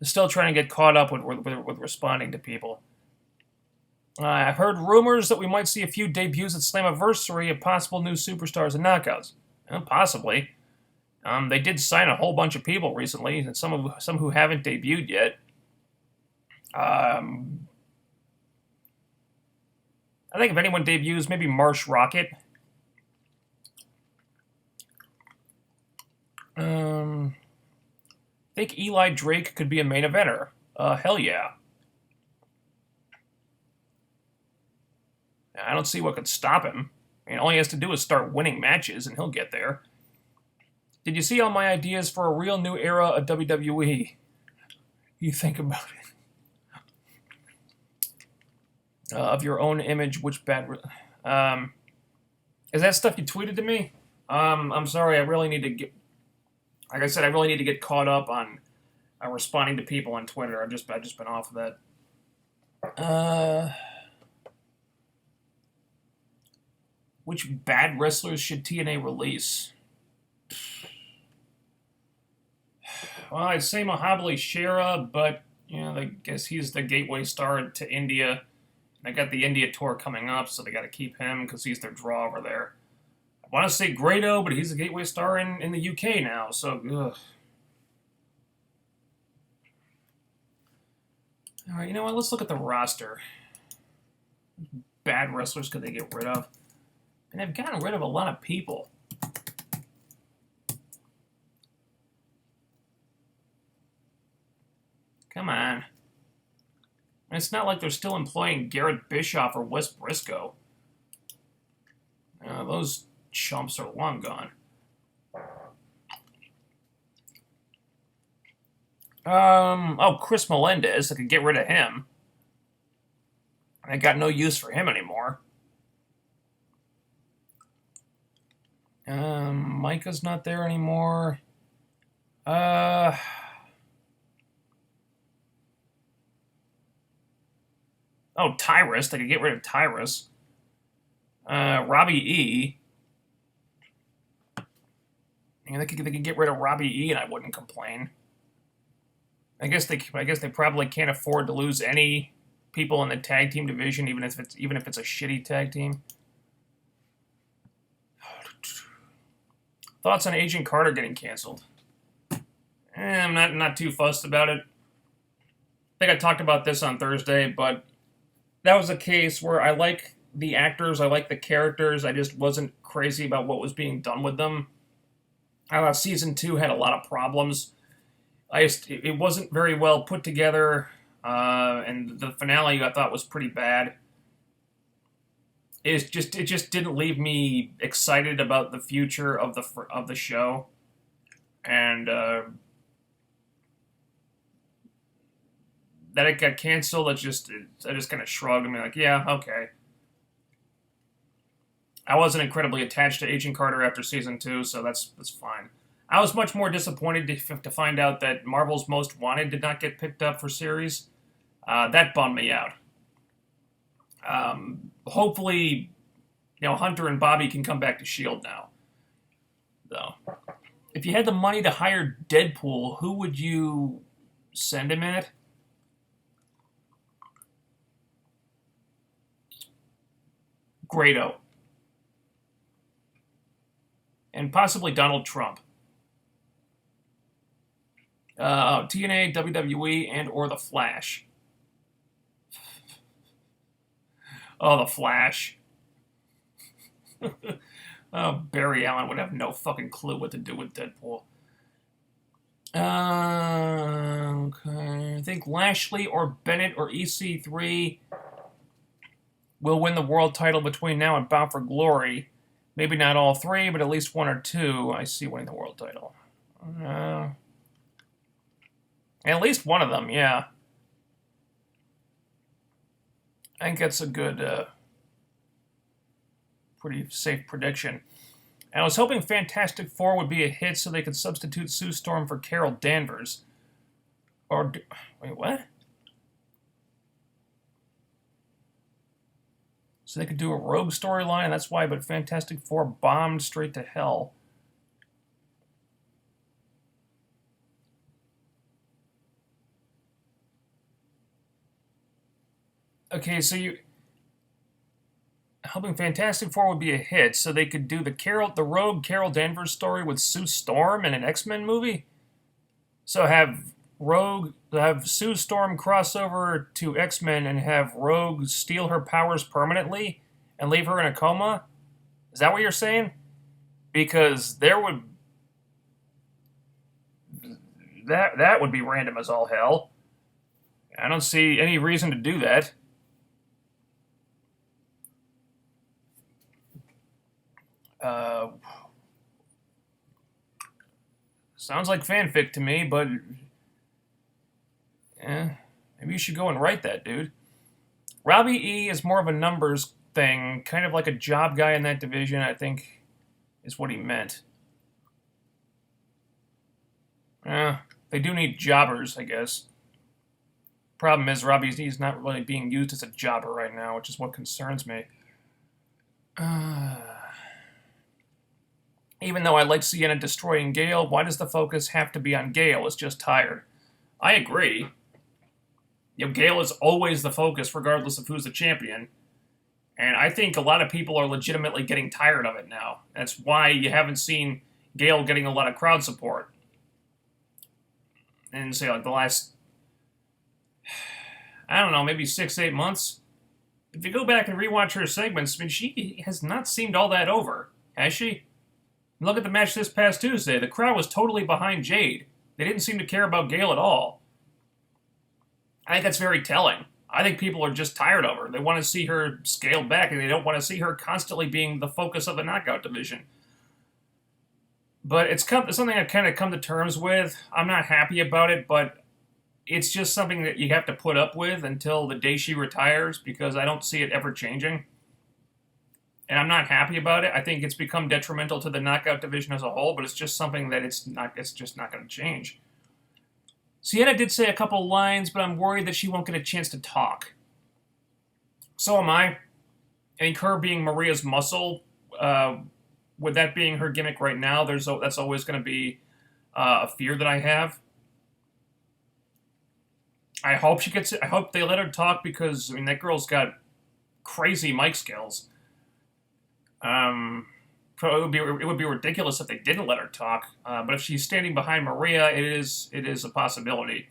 still trying to get caught up with responding to people. I've heard rumors that we might see a few debuts at Slammiversary of possible new superstars and knockouts. Possibly. They did sign a whole bunch of people recently, and some who haven't debuted yet. I think if anyone debuts, maybe Marsh Rocket. I think Eli Drake could be a main eventer. Hell yeah. I don't see what could stop him. I mean, all he has to do is start winning matches, and he'll get there. Did you see all my ideas for a real new era of WWE? You think about it. Of your own image, which bad... is that stuff you tweeted to me? I'm sorry, I really need to get... Like I said, I really need to get caught up on responding to people on Twitter. I've just been off of that. Which bad wrestlers should TNA release? Well, I'd say Mahabali Shera, but I guess he's the gateway star to India. They got the India tour coming up, so they got to keep him because he's their draw over there. I want to say Grado, but he's a gateway star in the UK now, so ugh. All right, you know what? Let's look at the roster. Bad wrestlers could they get rid of? And they've gotten rid of a lot of people. Come on. And it's not like they're still employing Garrett Bischoff or Wes Briscoe. Those chumps are long gone. Oh, Chris Melendez. I could get rid of him. I got no use for him anymore. Micah's not there anymore. Oh, Tyrus. I could get rid of Tyrus. Robbie E. And they could get rid of Robbie E. and I wouldn't complain. I guess they probably can't afford to lose any people in the tag team division, even if it's a shitty tag team. Thoughts on Agent Carter getting canceled? I'm not too fussed about it. I think I talked about this on Thursday, but that was a case where I like the actors, I like the characters, I just wasn't crazy about what was being done with them. I thought season 2 had a lot of problems. It wasn't very well put together, and the finale I thought was pretty bad. It just didn't leave me excited about the future of the show, and that it got canceled. I just kind of shrugged and be like, yeah, okay. I wasn't incredibly attached to Agent Carter after season 2, so that's fine. I was much more disappointed to find out that Marvel's Most Wanted did not get picked up for series. That bummed me out. Hopefully, Hunter and Bobby can come back to S.H.I.E.L.D. now. Though, if you had the money to hire Deadpool, who would you send him in it? Grado. And possibly Donald Trump. TNA, WWE, and or The Flash. Oh, The Flash. Oh, Barry Allen would have no fucking clue what to do with Deadpool. Okay. I think Lashley or Bennett or EC3 will win the world title between now and Bound for Glory. Maybe not all three, but at least one or two I see winning the world title. At least one of them, yeah. I think that's a good, pretty safe prediction. And I was hoping Fantastic Four would be a hit so they could substitute Sue Storm for Carol Danvers. Wait, what? So they could do a Rogue storyline, and that's why, but Fantastic Four bombed straight to hell. Okay, so hoping Fantastic Four would be a hit, so they could do the Rogue Carol Danvers story with Sue Storm in an X-Men movie? So have Sue Storm cross over to X-Men and have Rogue steal her powers permanently and leave her in a coma? Is that what you're saying? Because that would be random as all hell. I don't see any reason to do that. Sounds like fanfic to me, but maybe you should go and write that, dude. Robbie E is more of a numbers thing, kind of like a job guy in that division, I think is what he meant. They do need jobbers, I guess. Problem is, Robbie E is not really being used as a jobber right now, which is what concerns me. Even though I like Sienna destroying Gale, why does the focus have to be on Gale? It's just tired. I agree. Gale is always the focus, regardless of who's the champion. And I think a lot of people are legitimately getting tired of it now. That's why you haven't seen Gale getting a lot of crowd support. And say, like, the last, I don't know, maybe 6-8 months. If you go back and rewatch her segments, I mean, she has not seemed all that over, has she? Look at the match this past Tuesday. The crowd was totally behind Jade. They didn't seem to care about Gale at all. I think that's very telling. I think people are just tired of her. They want to see her scaled back, and they don't want to see her constantly being the focus of the knockout division. But it's something I've kind of come to terms with. I'm not happy about it, but it's just something that you have to put up with until the day she retires, because I don't see it ever changing. And I'm not happy about it. I think it's become detrimental to the knockout division as a whole, but it's just something that it's just not going to change. Sienna did say a couple lines, but I'm worried that she won't get a chance to talk. So am I. I think her being Maria's muscle, with that being her gimmick right now, that's always going to be a fear that I have. I hope she gets it. I hope they let her talk, because, I mean, that girl's got crazy mic skills. It would be ridiculous if they didn't let her talk. But if she's standing behind Maria, it is a possibility.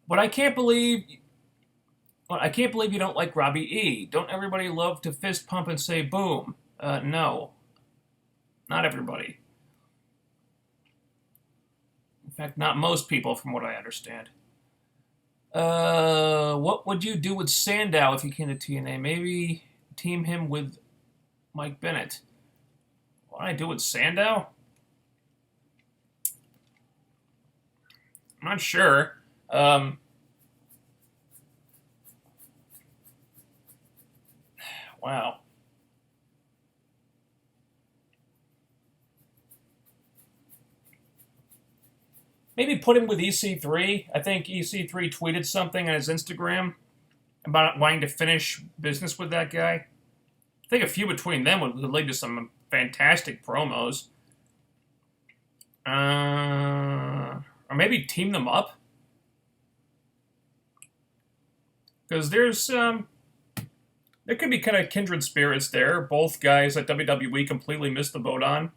But I can't believe you don't like Robbie E. Don't everybody love to fist pump and say boom? No, not everybody. In fact, not most people, from what I understand. What would you do with Sandow if you came to TNA? Maybe team him with Mike Bennett. What do I do with Sandow? I'm not sure. Wow. Maybe put him with EC3. I think EC3 tweeted something on his Instagram about wanting to finish business with that guy. I think a feud between them would lead to some fantastic promos. Or maybe team them up. Because there could be kind of kindred spirits there. Both guys that WWE completely missed the boat on.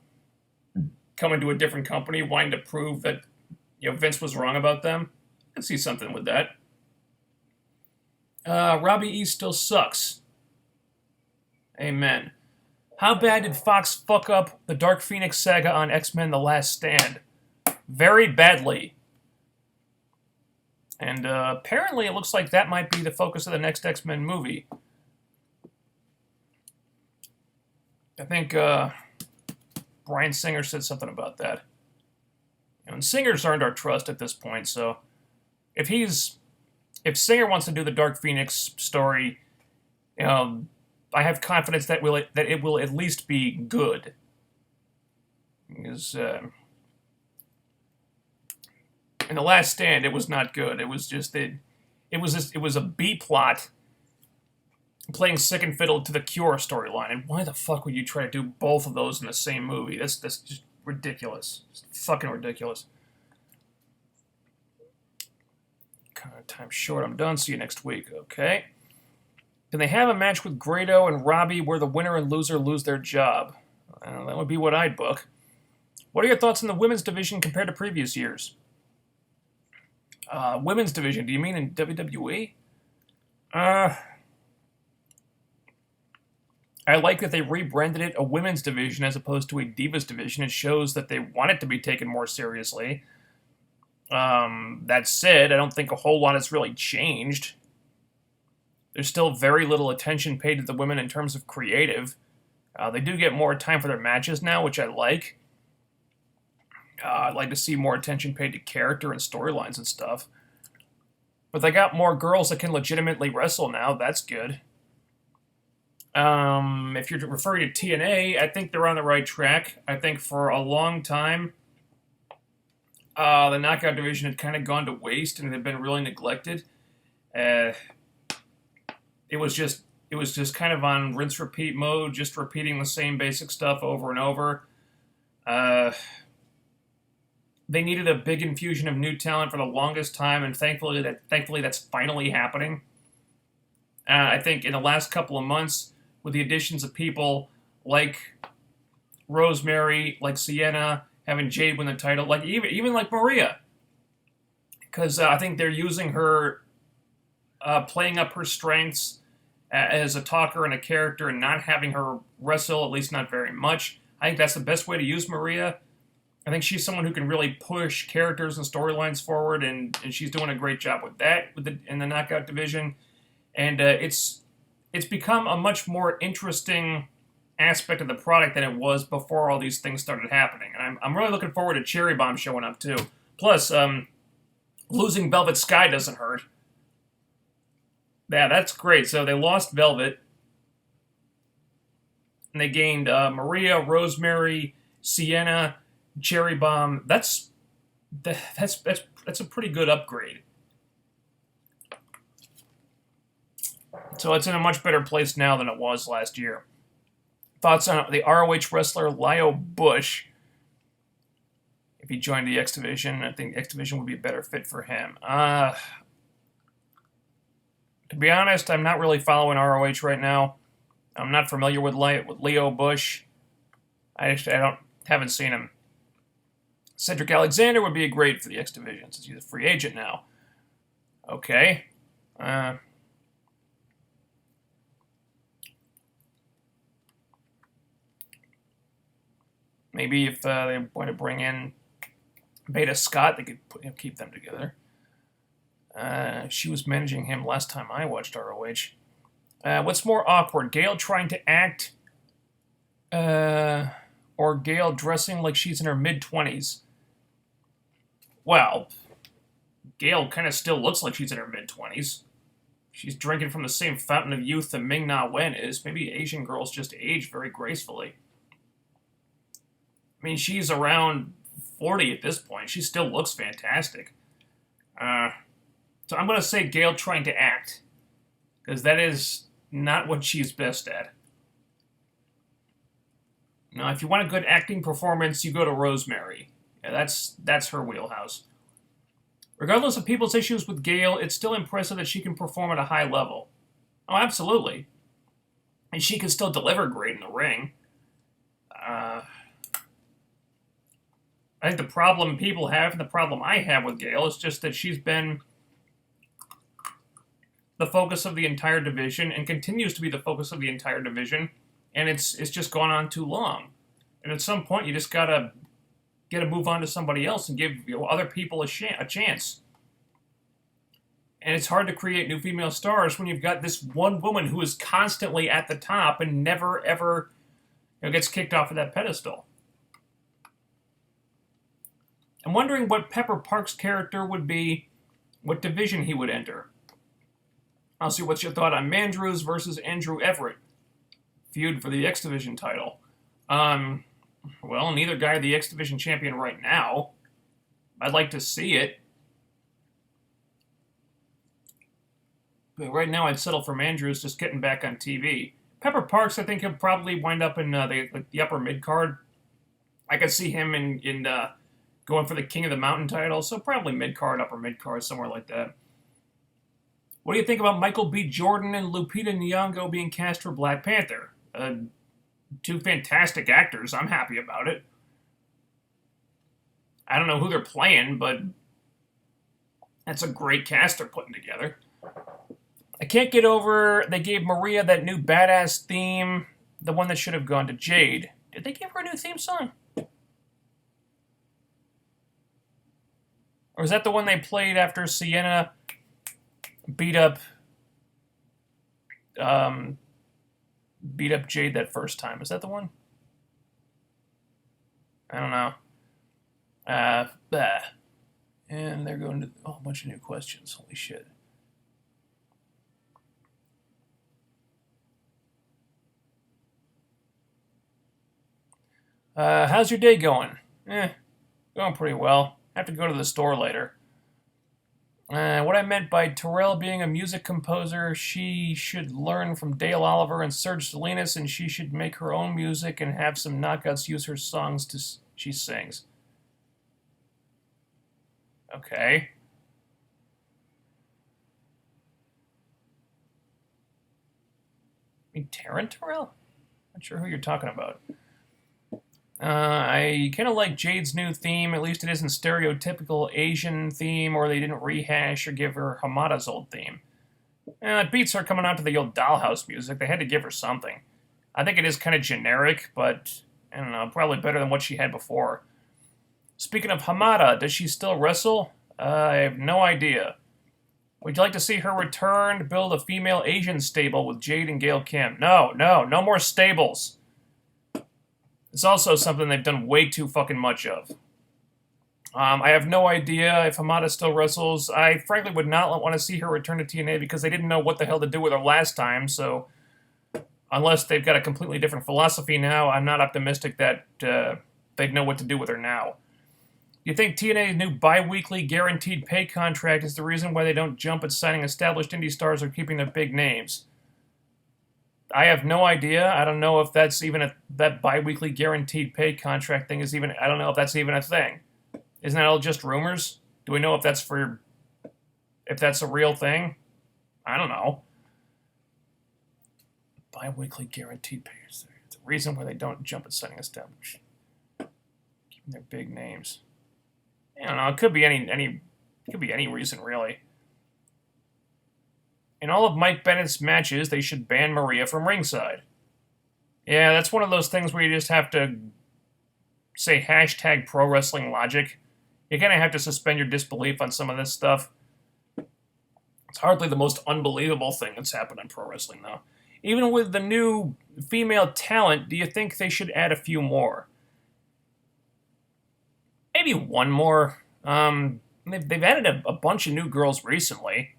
Coming to a different company, wanting to prove that Vince was wrong about them. I can see something with that. Robbie E still sucks. Amen. How bad did Fox fuck up the Dark Phoenix saga on X-Men The Last Stand? Very badly. And apparently it looks like that might be the focus of the next X-Men movie. I think Bryan Singer said something about that. And singers aren't our trust at this point, so if Singer wants to do the Dark Phoenix story, I have confidence that it will at least be good. Because in The Last Stand, it was not good. It was just it was a B plot playing second fiddle to the Cure storyline. And why the fuck would you try to do both of those in the same movie? That's just ridiculous. It's fucking ridiculous. Kind of time short. I'm done. See you next week. Okay. Can they have a match with Grado and Robbie where the winner and loser lose their job? That would be what I'd book. What are your thoughts on the women's division compared to previous years? Women's division, do you mean in WWE? I like that they rebranded it a women's division as opposed to a divas division. It shows that they want it to be taken more seriously. That said, I don't think a whole lot has really changed. There's still very little attention paid to the women in terms of creative. They do get more time for their matches now, which I like. I'd like to see more attention paid to character and storylines and stuff. But they got more girls that can legitimately wrestle now. That's good. If you're referring to TNA, I think they're on the right track. I think for a long time, the knockout division had kind of gone to waste and had been really neglected. It was just kind of on rinse-repeat mode, just repeating the same basic stuff over and over. They needed a big infusion of new talent for the longest time, and thankfully that's finally happening. I think in the last couple of months, with the additions of people like Rosemary, like Sienna, having Jade win the title, like even like Maria, because I think they're using her, playing up her strengths as a talker and a character, and not having her wrestle, at least not very much. I think that's the best way to use Maria. I think she's someone who can really push characters and storylines forward, and she's doing a great job with that in the knockout division. And it's become a much more interesting aspect of the product than it was before all these things started happening. And I'm really looking forward to Cherry Bomb showing up too. Plus, Losing Velvet Sky doesn't hurt. Yeah, that's great. So they lost Velvet. And they gained Maria, Rosemary, Sienna, Cherry Bomb. That's a pretty good upgrade. So it's in a much better place now than it was last year. Thoughts on the ROH wrestler Lio Bush? If he joined the X Division, I think X Division would be a better fit for him. To be honest, I'm not really following ROH right now. I'm not familiar with Lio Bush. I haven't seen him. Cedric Alexander would be a great for the X Division since he's a free agent now. Okay. Maybe if they want to bring in Beta Scott, they could keep them together. She was managing him last time I watched ROH. What's more awkward, Gail trying to act or Gail dressing like she's in her mid-20s? Well, Gail kind of still looks like she's in her mid-20s. She's drinking from the same fountain of youth that Ming-Na Wen is. Maybe Asian girls just age very gracefully. I mean, she's around 40 at this point. She still looks fantastic. So I'm going to say Gail trying to act, because that is not what she's best at. Now, if you want a good acting performance, you go to Rosemary. Yeah, that's her wheelhouse. Regardless of people's issues with Gail, it's still impressive that she can perform at a high level. Oh, absolutely. And she can still deliver great in the ring. I think the problem people have, and the problem I have with Gail, is just that she's been the focus of the entire division and continues to be the focus of the entire division, and it's just gone on too long. And at some point, you just gotta move on to somebody else and give other people a chance. And it's hard to create new female stars when you've got this one woman who is constantly at the top and never ever gets kicked off of that pedestal. I'm wondering what Pepper Park's character would be, what division he would enter. I'll see what's your thought on Mandrews versus Andrew Everett. Feud for the X Division title. Well, neither guy are the X Division champion right now. I'd like to see it. But right now I'd settle for Mandrews just getting back on TV. Pepper Parks, I think he'll probably wind up in the upper mid-card. I could see him in going for the King of the Mountain title, so probably mid-card, upper mid-card, somewhere like that. What do you think about Michael B. Jordan and Lupita Nyong'o being cast for Black Panther? Two fantastic actors. I'm happy about it. I don't know who they're playing, but that's a great cast they're putting together. I can't get over they gave Maria that new badass theme, the one that should have gone to Jade. Did they give her a new theme song? Or is that the one they played after Sienna beat up Jade that first time? Is that the one? I don't know. And they're going to a whole bunch of new questions. Holy shit. How's your day going? Going pretty well. I have to go to the store later. What I meant by Terrell being a music composer, she should learn from Dale Oliver and Serge Salinas, and she should make her own music and have some knockouts use her songs she sings. Okay. I mean, Taryn Terrell? Not sure who you're talking about. I kind of like Jade's new theme. At least it isn't stereotypical Asian theme, or they didn't rehash or give her Hamada's old theme. It beats her coming out to the old Dollhouse music. They had to give her something. I think it is kind of generic, but, I don't know, probably better than what she had before. Speaking of Hamada, does she still wrestle? I have no idea. Would you like to see her return to build a female Asian stable with Jade and Gail Kim? No more stables. It's also something they've done way too fucking much of. I have no idea if Hamada still wrestles. I frankly would not want to see her return to TNA because they didn't know what the hell to do with her last time, so unless they've got a completely different philosophy now, I'm not optimistic that they'd know what to do with her now. You think TNA's new bi-weekly guaranteed pay contract is the reason why they don't jump at signing established indie stars or keeping their big names? I have no idea. I don't know if that's even that bi-weekly guaranteed pay contract thing is even, I don't know if that's even a thing. Isn't that all just rumors? Do we know if that's a real thing? I don't know. Bi-weekly guaranteed pay is the reason why they don't jump at signing established. Keeping their big names. I don't know. It could be any reason, really. In all of Mike Bennett's matches, they should ban Maria from ringside. Yeah, that's one of those things where you just have to say hashtag pro wrestling logic. You kind of have to suspend your disbelief on some of this stuff. It's hardly the most unbelievable thing that's happened in pro wrestling, though. Even with the new female talent, do you think they should add a few more? Maybe one more. They've added a bunch of new girls recently.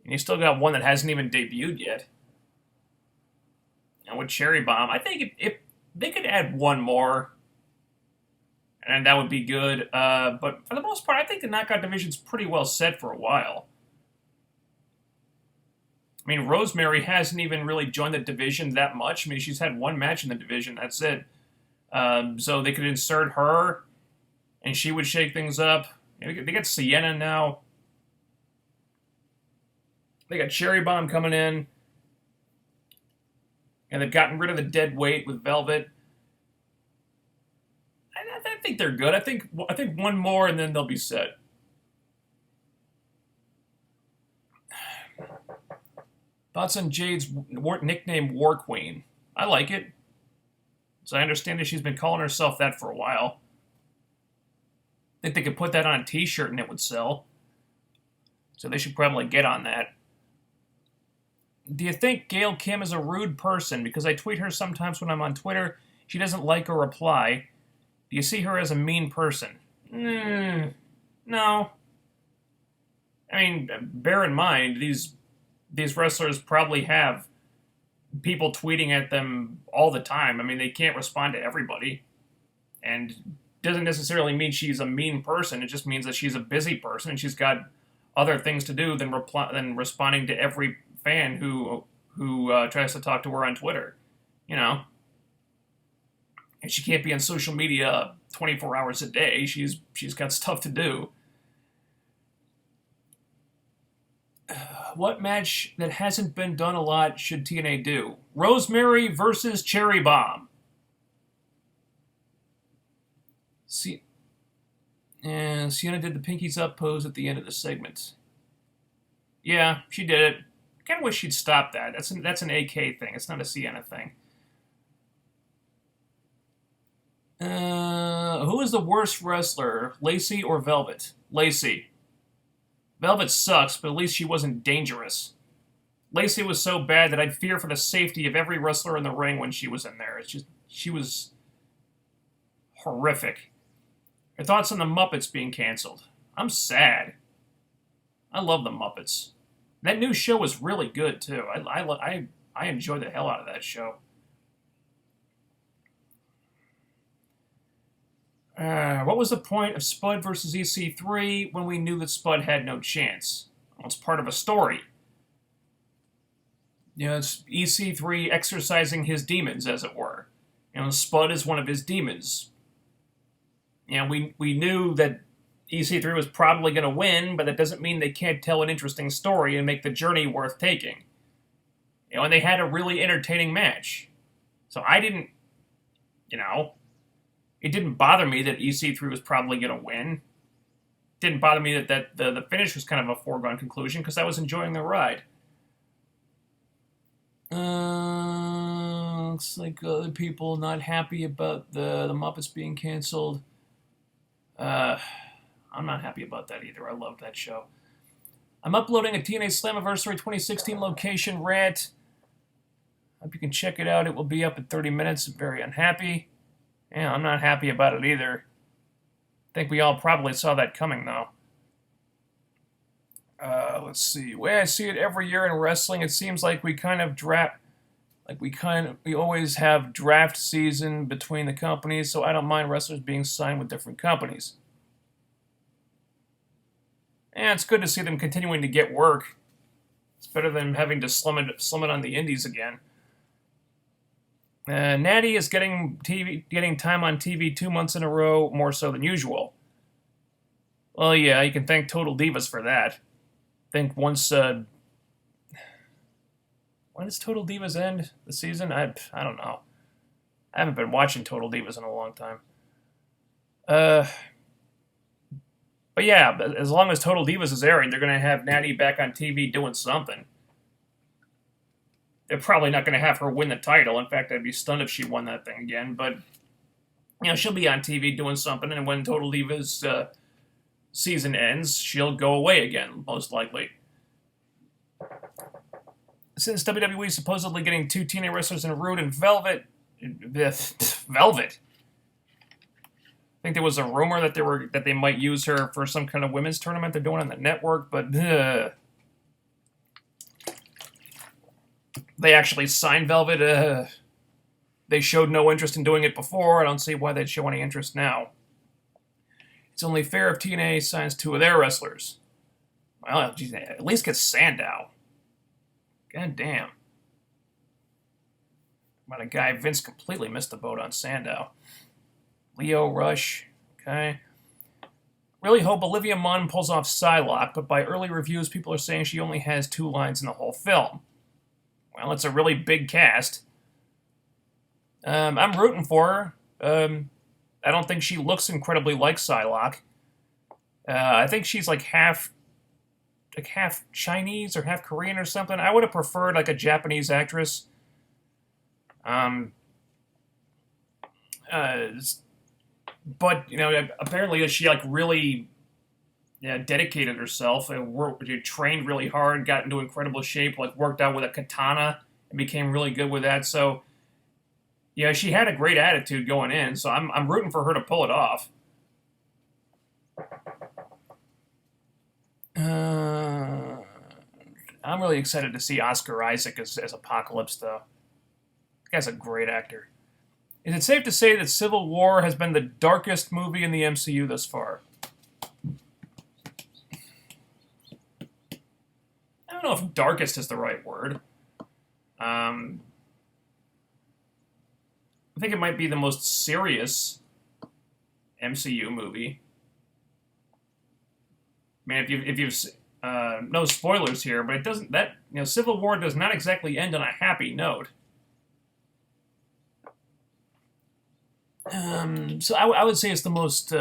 And you still got one that hasn't even debuted yet. And with Cherry Bomb, I think if they could add one more, and that would be good. But for the most part, I think the knockout division's pretty well set for a while. I mean, Rosemary hasn't even really joined the division that much. I mean, she's had one match in the division. That's it. So they could insert her, and she would shake things up. They got Sienna now. They got Cherry Bomb coming in. And they've gotten rid of the dead weight with Velvet. I think they're good. I think one more and then they'll be set. Thoughts on Jade's nickname War Queen? I like it. So I understand that she's been calling herself that for a while. I think they could put that on a t-shirt and it would sell. So they should probably get on that. Do you think Gail Kim is a rude person? Because I tweet her sometimes when I'm on Twitter. She doesn't like or reply. Do you see her as a mean person? No. I mean, bear in mind, these wrestlers probably have people tweeting at them all the time. I mean, they can't respond to everybody. And doesn't necessarily mean she's a mean person. It just means that she's a busy person and she's got other things to do than responding to every fan who tries to talk to her on Twitter. You know? And she can't be on social media 24 hours a day. She's got stuff to do. What match that hasn't been done a lot should TNA do? Rosemary versus Cherry Bomb. Sienna did the pinkies up pose at the end of the segment. Yeah, she did it. I kind of wish she'd stop that. That's an AK thing. It's not a Sienna thing. Who is the worst wrestler, Lacey or Velvet? Lacey. Velvet sucks, but at least she wasn't dangerous. Lacey was so bad that I'd fear for the safety of every wrestler in the ring when she was in there. It's just, she was horrific. Your thoughts on the Muppets being canceled? I'm sad. I love the Muppets. That new show was really good, too. I enjoyed the hell out of that show. What was the point of Spud versus EC3 when we knew that Spud had no chance? Well, it's part of a story. You know, it's EC3 exercising his demons, as it were. You know, Spud is one of his demons. You know, we knew that EC3 was probably going to win, but that doesn't mean they can't tell an interesting story and make the journey worth taking. You know, and they had a really entertaining match. So I didn't, you know, it didn't bother me that EC3 was probably going to win. It didn't bother me that the finish was kind of a foregone conclusion because I was enjoying the ride. Looks like other people not happy about the Muppets being canceled. I'm not happy about that either. I loved that show. I'm uploading a TNA Slammiversary 2016 location rant. Hope you can check it out. It will be up in 30 minutes. I'm very unhappy. Yeah, I'm not happy about it either. think we all probably saw that coming, though. Let's see. The way I see it every year in wrestling, it seems like we always have draft season between the companies, so I don't mind wrestlers being signed with different companies. And it's good to see them continuing to get work. It's better than having to slum it on the indies again. Natty is getting time on TV 2 months in a row, more so than usual. Well, yeah, you can thank Total Divas for that. I think once... when does Total Divas end? The season? I don't know. I haven't been watching Total Divas in a long time. But yeah, as long as Total Divas is airing, they're going to have Natty back on TV doing something. They're probably not going to have her win the title. In fact, I'd be stunned if she won that thing again. But, she'll be on TV doing something, and when Total Divas season ends, she'll go away again, most likely. Since WWE is supposedly getting 2 TNA wrestlers in Rude and Velvet... Velvet? I think there was a rumor that they might use her for some kind of women's tournament they're doing on the network, but they actually signed Velvet. They showed no interest in doing it before. I don't see why they'd show any interest now. It's only fair if TNA signs 2 of their wrestlers. Well, geez, at least get Sandow. God damn. What a guy. Vince completely missed the boat on Sandow. Leo Rush, okay. Really hope Olivia Munn pulls off Psylocke, but by early reviews, people are saying she only has 2 lines in the whole film. Well, it's a really big cast. I'm rooting for her. I don't think she looks incredibly like Psylocke. I think she's like half Chinese or half Korean or something. I would have preferred like a Japanese actress. But, apparently she, really dedicated herself and trained really hard, got into incredible shape, worked out with a katana and became really good with that. So, yeah, she had a great attitude going in, so I'm rooting for her to pull it off. I'm really excited to see Oscar Isaac as Apocalypse, though. The guy's a great actor. Is it safe to say that Civil War has been the darkest movie in the MCU thus far? I don't know if darkest is the right word. I think it might be the most serious MCU movie. I mean, if you've no spoilers here, but it doesn't. Civil War does not exactly end on a happy note. So I would say it's the most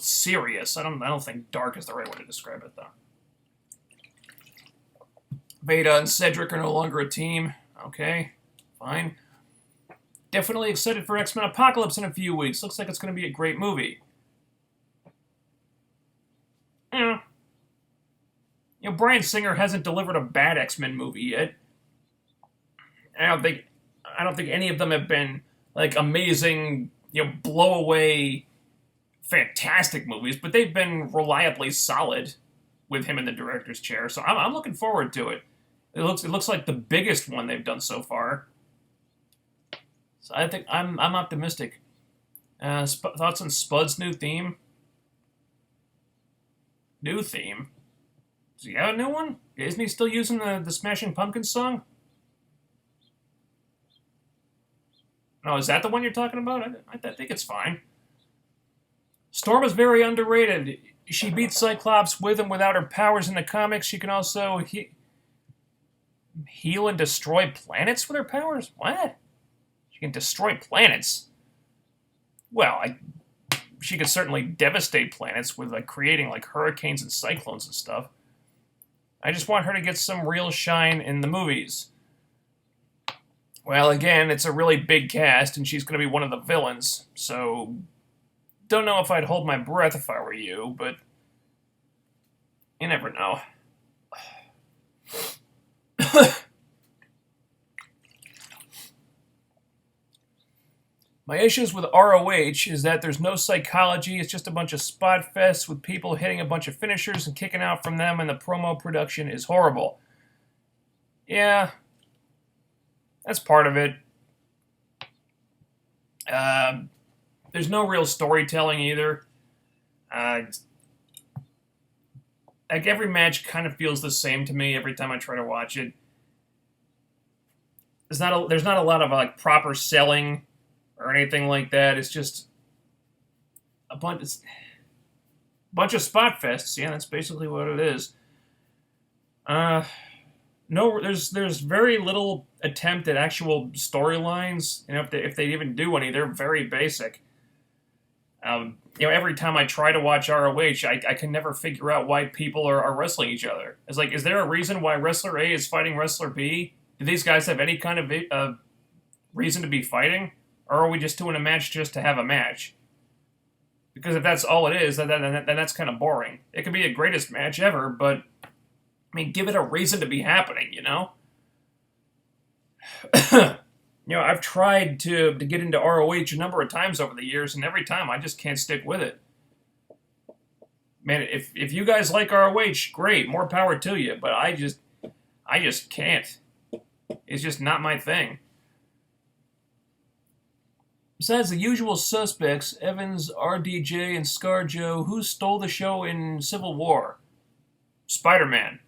serious. I don't think dark is the right way to describe it, though. Veda and Cedric are no longer a team. Okay, fine. Definitely excited for X-Men Apocalypse in a few weeks. Looks like it's going to be a great movie. Bryan Singer hasn't delivered a bad X-Men movie yet. I don't think any of them have been amazing, blow away, fantastic movies, but they've been reliably solid with him in the director's chair. So I'm looking forward to it. It looks like the biggest one they've done so far. So I think I'm optimistic. Thoughts on Spud's new theme? New theme? Does he have a new one? Isn't he still using the Smashing Pumpkins song? No, is that the one you're talking about? I think it's fine. Storm is very underrated. She beats Cyclops with and without her powers in the comics. She can also heal and destroy planets with her powers? What? She can destroy planets? Well, she could certainly devastate planets with creating hurricanes and cyclones and stuff. I just want her to get some real shine in the movies. Well, again, it's a really big cast, and she's going to be one of the villains, so don't know if I'd hold my breath if I were you, but you never know. My issues with ROH is that there's no psychology. It's just a bunch of spot fests with people hitting a bunch of finishers and kicking out from them, and the promo production is horrible. Yeah, that's part of it. There's no real storytelling either. Like every match kind of feels the same to me every time I try to watch it. There's not a lot of like proper selling or anything like that. It's just a bunch of spot fests. Yeah, that's basically what it is. No, there's very little attempt at actual storylines. You know, if they even do any, they're very basic. Every time I try to watch ROH, I can never figure out why people are wrestling each other. It's like, is there a reason why Wrestler A is fighting Wrestler B? Do these guys have any kind of reason to be fighting? Or are we just doing a match just to have a match? Because if that's all it is, then that's kind of boring. It could be the greatest match ever, but, I mean, give it a reason to be happening, you know? I've tried to get into ROH a number of times over the years, and every time I just can't stick with it. Man, if you guys like ROH, great, more power to you, but I just can't. It's just not my thing. Besides the usual suspects, Evans, RDJ, and ScarJo, who stole the show in Civil War? Spider-Man.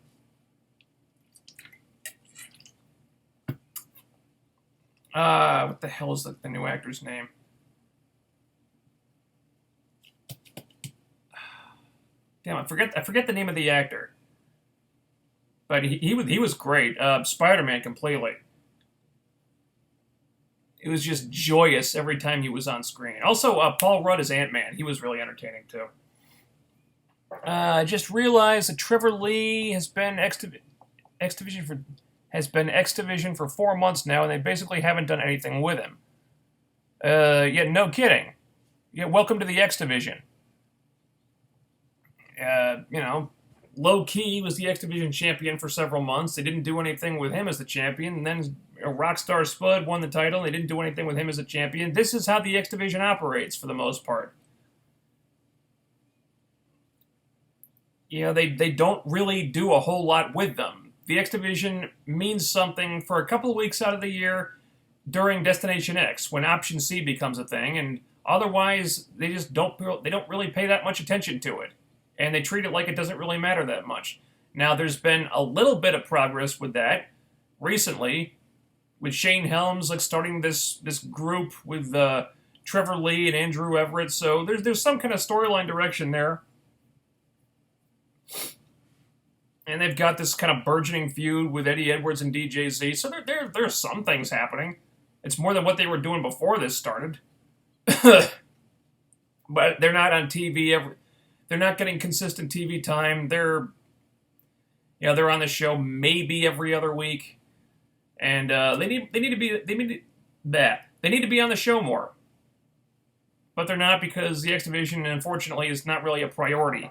What the hell is the new actor's name? Damn, I forget the name of the actor. But he was great. Spider-Man completely. It was just joyous every time he was on screen. Also, Paul Rudd as Ant-Man. He was really entertaining, too. I just realized that Trevor Lee has been X Division for 4 months now, and they basically haven't done anything with him. Yeah, no kidding. Yeah, welcome to the X Division. Low-key was the X Division champion for several months. They didn't do anything with him as the champion, and then Rockstar Spud won the title, and they didn't do anything with him as a champion. This is how the X Division operates, for the most part. They don't really do a whole lot with them. The X Division means something for a couple of weeks out of the year during Destination X, when Option C becomes a thing, and otherwise they just don't really pay that much attention to it. And they treat it like it doesn't really matter that much. Now, there's been a little bit of progress with that recently, with Shane Helms starting this group with Trevor Lee and Andrew Everett. So there's some kind of storyline direction there. And they've got this kind of burgeoning feud with Eddie Edwards and DJZ. So there's some things happening. It's more than what they were doing before this started. But they're not on TV They're not getting consistent TV time. They're on the show maybe every other week, and they need to be on the show more. But they're not, because the X Division, unfortunately, is not really a priority.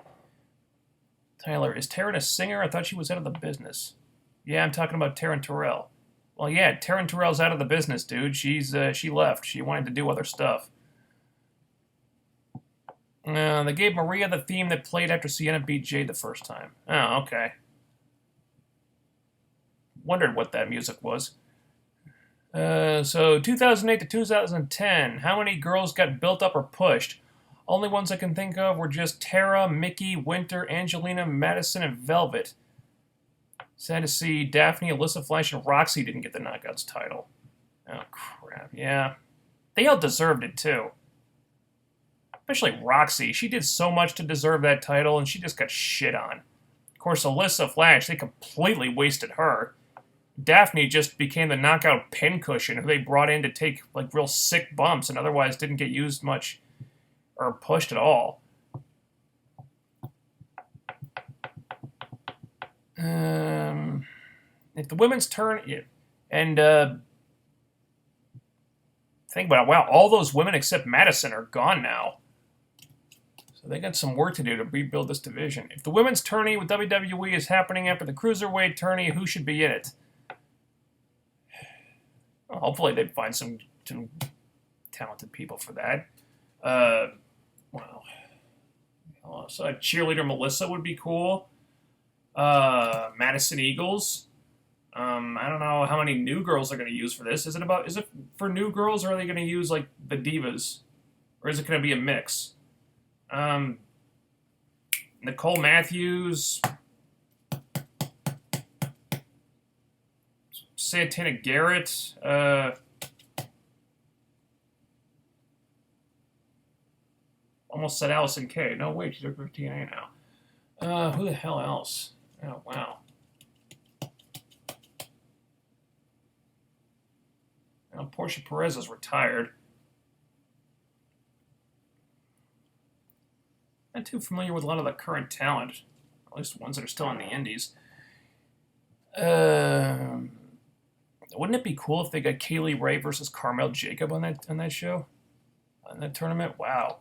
Tyler, is Taryn a singer? I thought she was out of the business. Yeah, I'm talking about Taryn Terrell. Well, yeah, Taryn Terrell's out of the business, dude. She left. She wanted to do other stuff. They gave Maria the theme that played after Sienna beat Jade the first time. Oh, okay. Wondered what that music was. So 2008 to 2010, how many girls got built up or pushed? Only ones I can think of were just Tara, Mickey, Winter, Angelina, Madison, and Velvet. Sad to see Daphne, Alyssa Flash, and Roxy didn't get the Knockouts title. Oh, crap. Yeah. They all deserved it, too. Especially Roxy. She did so much to deserve that title, and she just got shit on. Of course, Alyssa Flash, they completely wasted her. Daphne just became the knockout pincushion who they brought in to take real sick bumps and otherwise didn't get used much or pushed at all. If the women's turn, and think about it, wow, all those women except Madison are gone now. So they got some work to do to rebuild this division. If the women's tourney with WWE is happening after the Cruiserweight tourney, who should be in it? Well, hopefully they'd find some talented people for that. Wow. So a cheerleader Melissa would be cool. Madison Eagles. I don't know how many new girls they're going to use for this. Is it for new girls, or are they going to use like the divas, or is it going to be a mix? Nicole Matthews, Santana Garrett, almost said Allison Kay. No, wait, she's over TNA now. Who the hell else? Oh, wow. Now, Portia Perez is retired. Not too familiar with a lot of the current talent, at least the ones that are still in the indies. Wouldn't it be cool if they got Kaylee Ray versus Carmel Jacob on that show? On that tournament? Wow.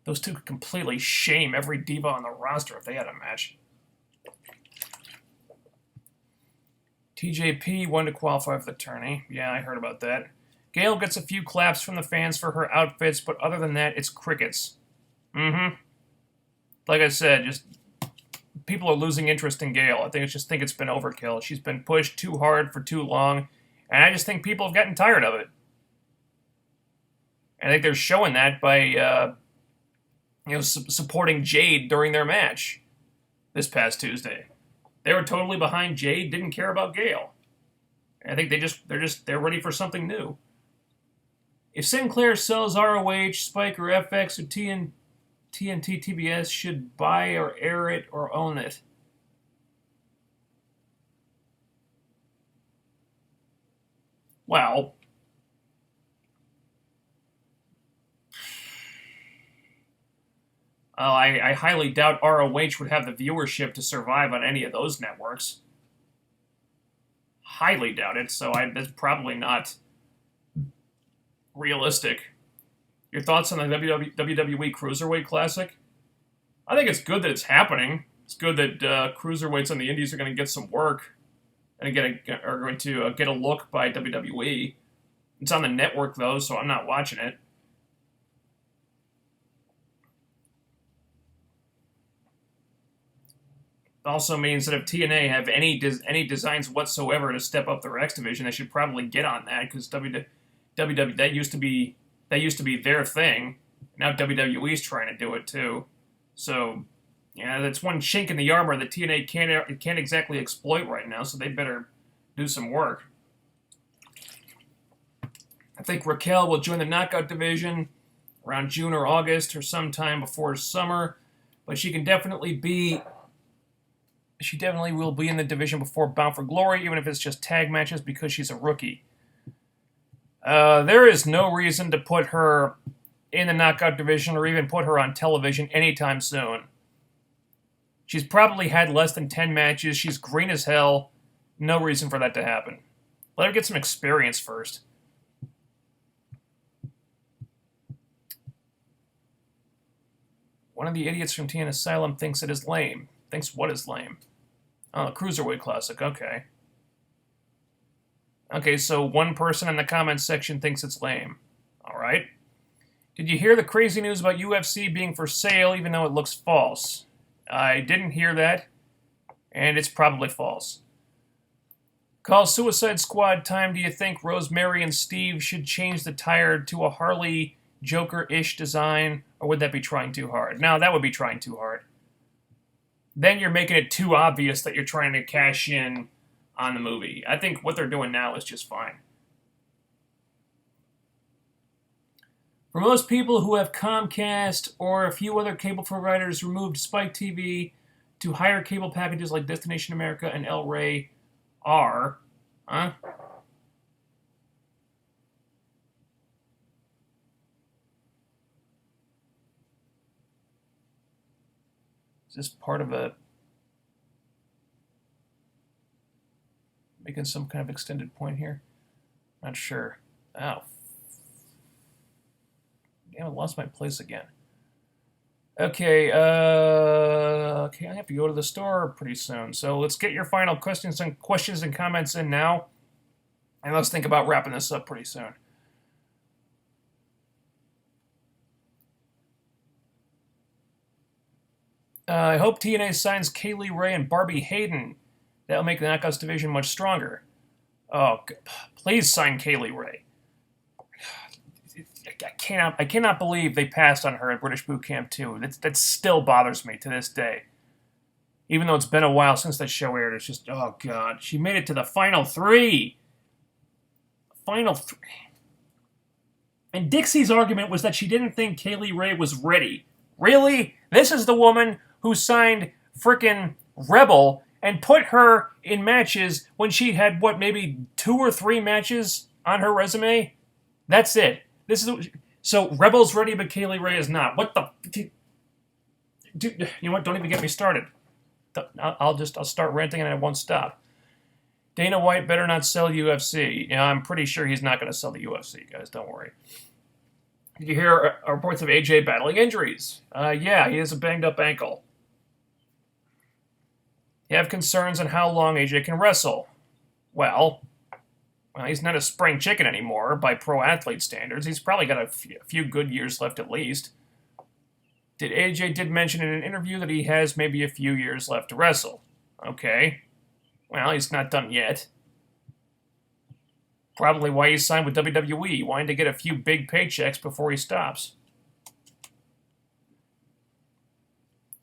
Those two could completely shame every diva on the roster if they had a match. TJP wanted to qualify for the tourney. Yeah, I heard about that. Gail gets a few claps from the fans for her outfits, but other than that, it's crickets. Like I said, just people are losing interest in Gail. I think it's been overkill. She's been pushed too hard for too long, and I just think people have gotten tired of it. And I think they're showing that by supporting Jade during their match this past Tuesday. They were totally behind Jade, didn't care about Gail. And I think they're ready for something new. If Sinclair sells ROH, Spike, or FX, or TNT, TBS should buy or air it or own it. Well, I highly doubt ROH would have the viewership to survive on any of those networks. Highly doubt it, so that's probably not realistic. Your thoughts on the WWE Cruiserweight Classic? I think it's good that it's happening. It's good that cruiserweights on the indies are going to get some work and are going to get a look by WWE. It's on the network, though, so I'm not watching it. It also means that if TNA have any designs whatsoever to step up their X division, they should probably get on that, because WWE that used to be their thing. Now WWE's trying to do it too. So, yeah, that's one chink in the armor that TNA can't exactly exploit right now, so they better do some work. I think Raquel will join the Knockout division around June or August or sometime before summer, but she definitely will be in the division before Bound for Glory, even if it's just tag matches, because she's a rookie. There is no reason to put her in the Knockout division or even put her on television anytime soon. She's probably had less than 10 matches. She's green as hell. No reason for that to happen. Let her get some experience first. One of the idiots from TN Asylum thinks it is lame. Thinks what is lame? Oh, the Cruiserweight Classic. Okay. Okay, so one person in the comments section thinks it's lame. All right. Did you hear the crazy news about UFC being for sale even though it looks false? I didn't hear that, and it's probably false. Call Suicide Squad time. Do you think Rosemary and Steve should change the tire to a Harley Joker-ish design, or would that be trying too hard? No, that would be trying too hard. Then you're making it too obvious that you're trying to cash in on the movie. I think what they're doing now is just fine. For most people who have Comcast or a few other cable providers removed Spike TV to higher cable packages like Destination America and El Rey are, Is this part of making some kind of extended point here? Not sure. Oh. Damn, I lost my place again. Okay, I have to go to the store pretty soon. So let's get your final questions and comments in now. And let's think about wrapping this up pretty soon. I hope TNA signs Kaylee Ray and Barbie Hayden. That'll make the Knockouts division much stronger. Oh, please sign Kaylee Ray. I cannot believe they passed on her at British Boot Camp 2. That still bothers me to this day. Even though it's been a while since that show aired, it's just, oh god. She made it to the final 3. Final 3. And Dixie's argument was that she didn't think Kaylee Ray was ready. Really? This is the woman who signed frickin' Rebel and put her in matches when she had, what, maybe 2 or 3 matches on her resume? That's it. So Rebel's ready, but Kaylee Ray is not. What the... Dude, you know what? Don't even get me started. I'll start ranting and I won't stop. Dana White better not sell UFC. Yeah, I'm pretty sure he's not going to sell the UFC, guys. Don't worry. Did you hear reports of AJ battling injuries? Yeah, he has a banged-up ankle. You have concerns on how long AJ can wrestle. Well, he's not a spring chicken anymore by pro athlete standards. He's probably got a few good years left at least. AJ did mention in an interview that he has maybe a few years left to wrestle. Okay. Well, he's not done yet. Probably why he signed with WWE, wanting to get a few big paychecks before he stops.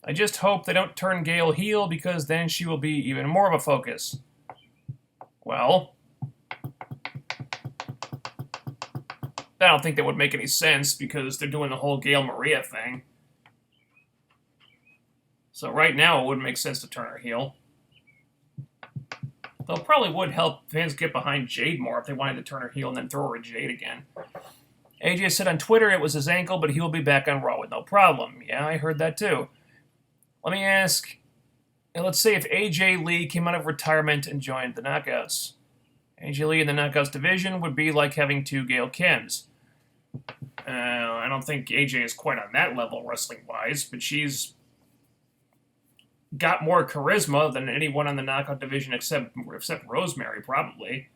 I just hope they don't turn Gail heel, because then she will be even more of a focus. Well, I don't think that would make any sense, because they're doing the whole Gail Maria thing. So right now it wouldn't make sense to turn her heel. Though it probably would help fans get behind Jade more if they wanted to turn her heel and then throw her at Jade again. AJ said on Twitter it was his ankle, but he will be back on Raw with no problem. Yeah, I heard that too. Let me ask, let's say if AJ Lee came out of retirement and joined the Knockouts. AJ Lee in the Knockouts division would be like having 2 Gail Kims. I don't think AJ is quite on that level wrestling-wise, but she's got more charisma than anyone on the Knockout division except Rosemary, probably.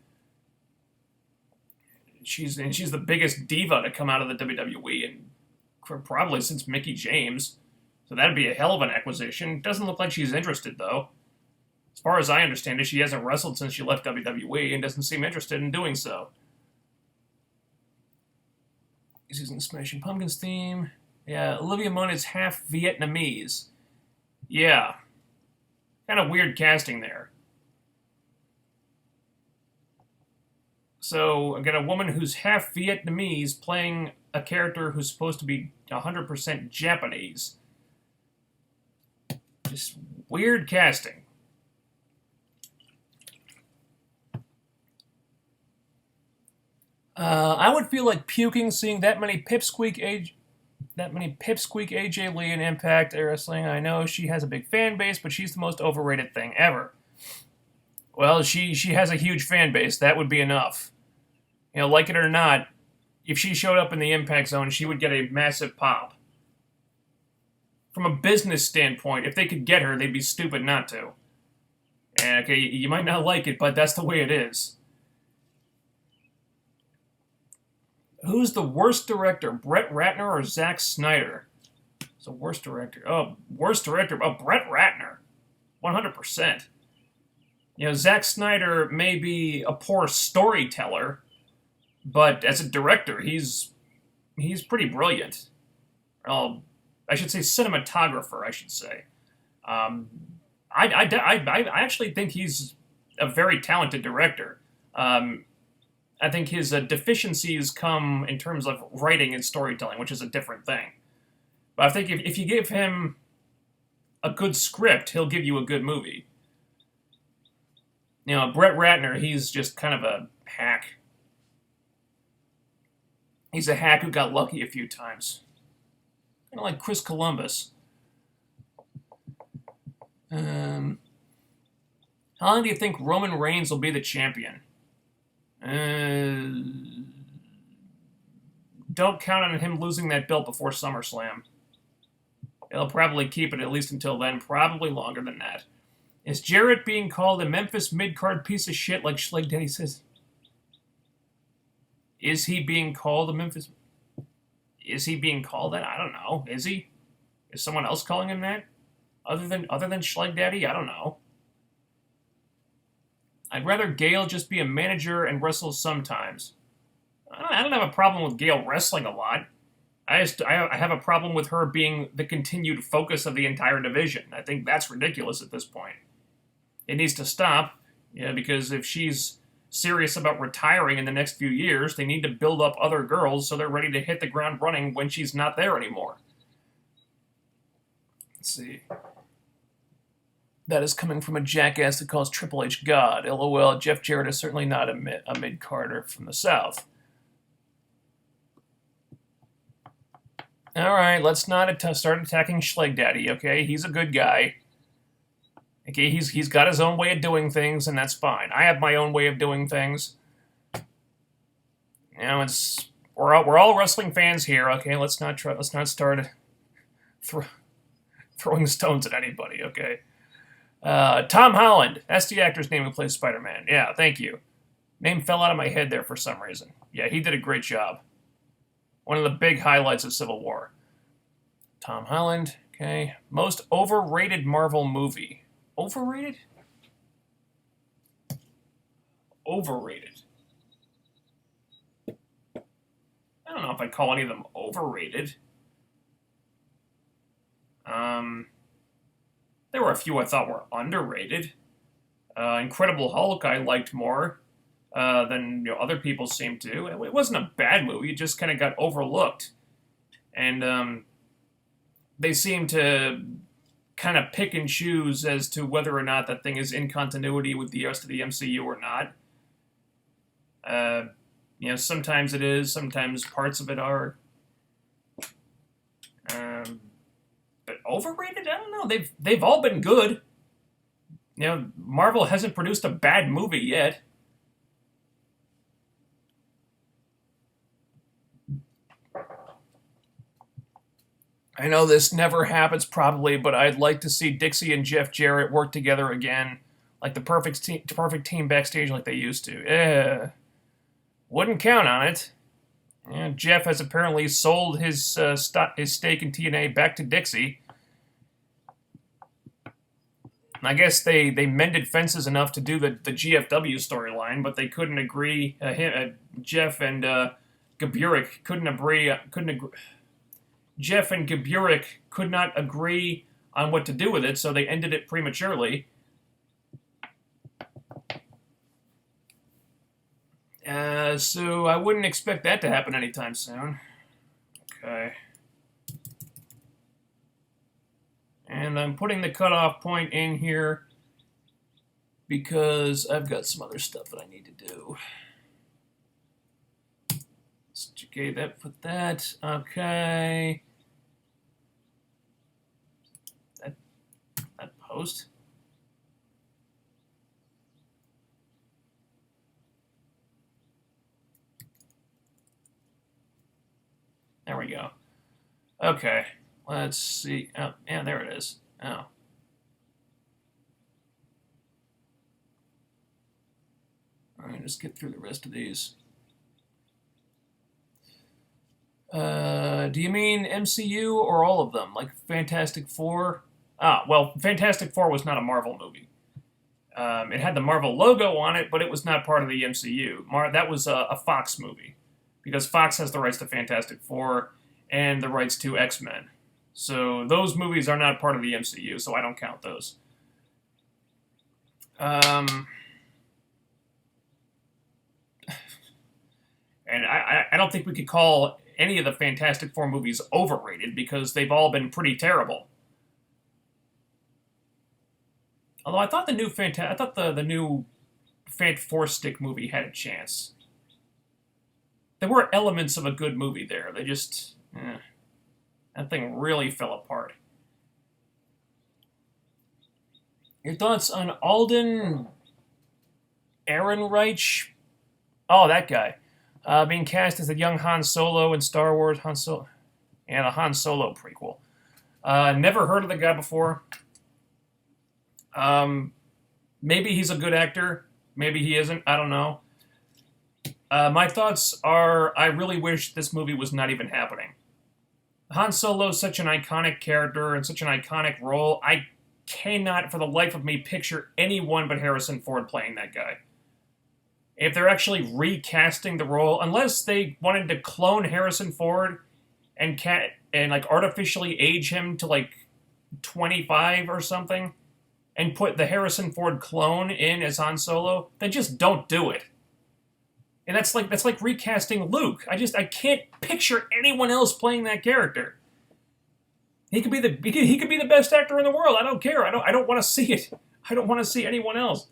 She's the biggest diva to come out of the WWE, and probably since Mickie James. So that'd be a hell of an acquisition. Doesn't look like she's interested, though. As far as I understand it, she hasn't wrestled since she left WWE and doesn't seem interested in doing so. He's using the Smashing Pumpkins theme. Yeah, Olivia Munn is half Vietnamese. Yeah. Kind of weird casting there. So, again, a woman who's half Vietnamese playing a character who's supposed to be 100% Japanese. Just weird casting. I would feel like puking seeing that many pipsqueak AJ Lee in Impact Wrestling. I know she has a big fan base, but she's the most overrated thing ever. Well, she has a huge fan base. That would be enough. You know, like it or not, if she showed up in the Impact Zone, she would get a massive pop. From a business standpoint, if they could get her, they'd be stupid not to. And, okay, you might not like it, but that's the way it is. Who's the worst director, Brett Ratner or Zack Snyder? So worst director. Oh, worst director. Oh, Brett Ratner. 100%. You know, Zack Snyder may be a poor storyteller, but as a director, he's pretty brilliant. Oh, I should say cinematographer, I should say. I actually think he's a very talented director. I think his deficiencies come in terms of writing and storytelling, which is a different thing. But I think if you give him a good script, he'll give you a good movie. You know, Brett Ratner, he's just kind of a hack. He's a hack who got lucky a few times. Kind of like Chris Columbus. How long do you think Roman Reigns will be the champion? Don't count on him losing that belt before SummerSlam. He'll probably keep it at least until then, probably longer than that. Is Jarrett being called a Memphis mid-card piece of shit like Schleg Daddy says? Is he being called a Memphis... Is he being called that? I don't know. Is he? Is someone else calling him that? Other than Schleg Daddy, I don't know. I'd rather Gail just be a manager and wrestle sometimes. I don't have a problem with Gail wrestling a lot. I have a problem with her being the continued focus of the entire division. I think that's ridiculous at this point. It needs to stop, because if she's serious about retiring in the next few years, they need to build up other girls so they're ready to hit the ground running when she's not there anymore. Let's see. That is coming from a jackass that calls Triple H God. LOL, Jeff Jarrett is certainly not a mid-carder from the South. Alright, let's not start attacking Schleg Daddy, okay? He's a good guy. Okay, he's got his own way of doing things, and that's fine. I have my own way of doing things. We're all wrestling fans here, okay? Let's not start throwing stones at anybody, okay? Tom Holland. That's the actor's name who plays Spider-Man. Yeah, thank you. Name fell out of my head there for some reason. Yeah, he did a great job. One of the big highlights of Civil War. Tom Holland. Okay. Most overrated Marvel movie. Overrated? Overrated. I don't know if I'd call any of them overrated. There were a few I thought were underrated. Incredible Hulk I liked more than other people seemed to. It wasn't a bad movie, it just kind of got overlooked. And they seem to kind of pick and choose as to whether or not that thing is in continuity with the rest of the MCU or not. Sometimes it is, sometimes parts of it are. But overrated? I don't know. They've all been good. Marvel hasn't produced a bad movie yet. I know this never happens probably, but I'd like to see Dixie and Jeff Jarrett work together again, like the perfect team backstage like they used to. Wouldn't count on it. Jeff has apparently sold his stake in TNA back to Dixie. I guess they mended fences enough to do the GFW storyline, but they couldn't agree. Jeff and Gaburik couldn't agree. Jeff and Gaburik could not agree on what to do with it, so they ended it prematurely. So I wouldn't expect that to happen anytime soon. Okay. And I'm putting the cutoff point in here because I've got some other stuff that I need to do. Okay, put that. Okay. That post. There we go. Okay, let's see. Oh, yeah, there it is. Oh. All right, let's get through the rest of these. Do you mean MCU or all of them? Like Fantastic Four? Well, Fantastic Four was not a Marvel movie. It had the Marvel logo on it, but it was not part of the MCU. That was a Fox movie. Because Fox has the rights to Fantastic Four and the rights to X-Men. So those movies are not part of the MCU, so I don't count those. And I don't think we could call any of the Fantastic Four movies overrated because they've all been pretty terrible. Although I thought the new Fant Four Stick movie had a chance. There were elements of a good movie there. They just... that thing really fell apart. Your thoughts on Alden Ehrenreich? Oh, that guy. Being cast as the young Han Solo in Star Wars. Han Solo. Yeah, the Han Solo prequel. Never heard of the guy before. Maybe he's a good actor. Maybe he isn't. I don't know. My thoughts are, I really wish this movie was not even happening. Han Solo is such an iconic character and such an iconic role. I cannot for the life of me picture anyone but Harrison Ford playing that guy. If they're actually recasting the role, unless they wanted to clone Harrison Ford and like artificially age him to like 25 or something, and put the Harrison Ford clone in as Han Solo, then just don't do it. And that's like recasting Luke. I can't picture anyone else playing that character. He could be the best actor in the world. I don't care. I don't want to see it. I don't want to see anyone else.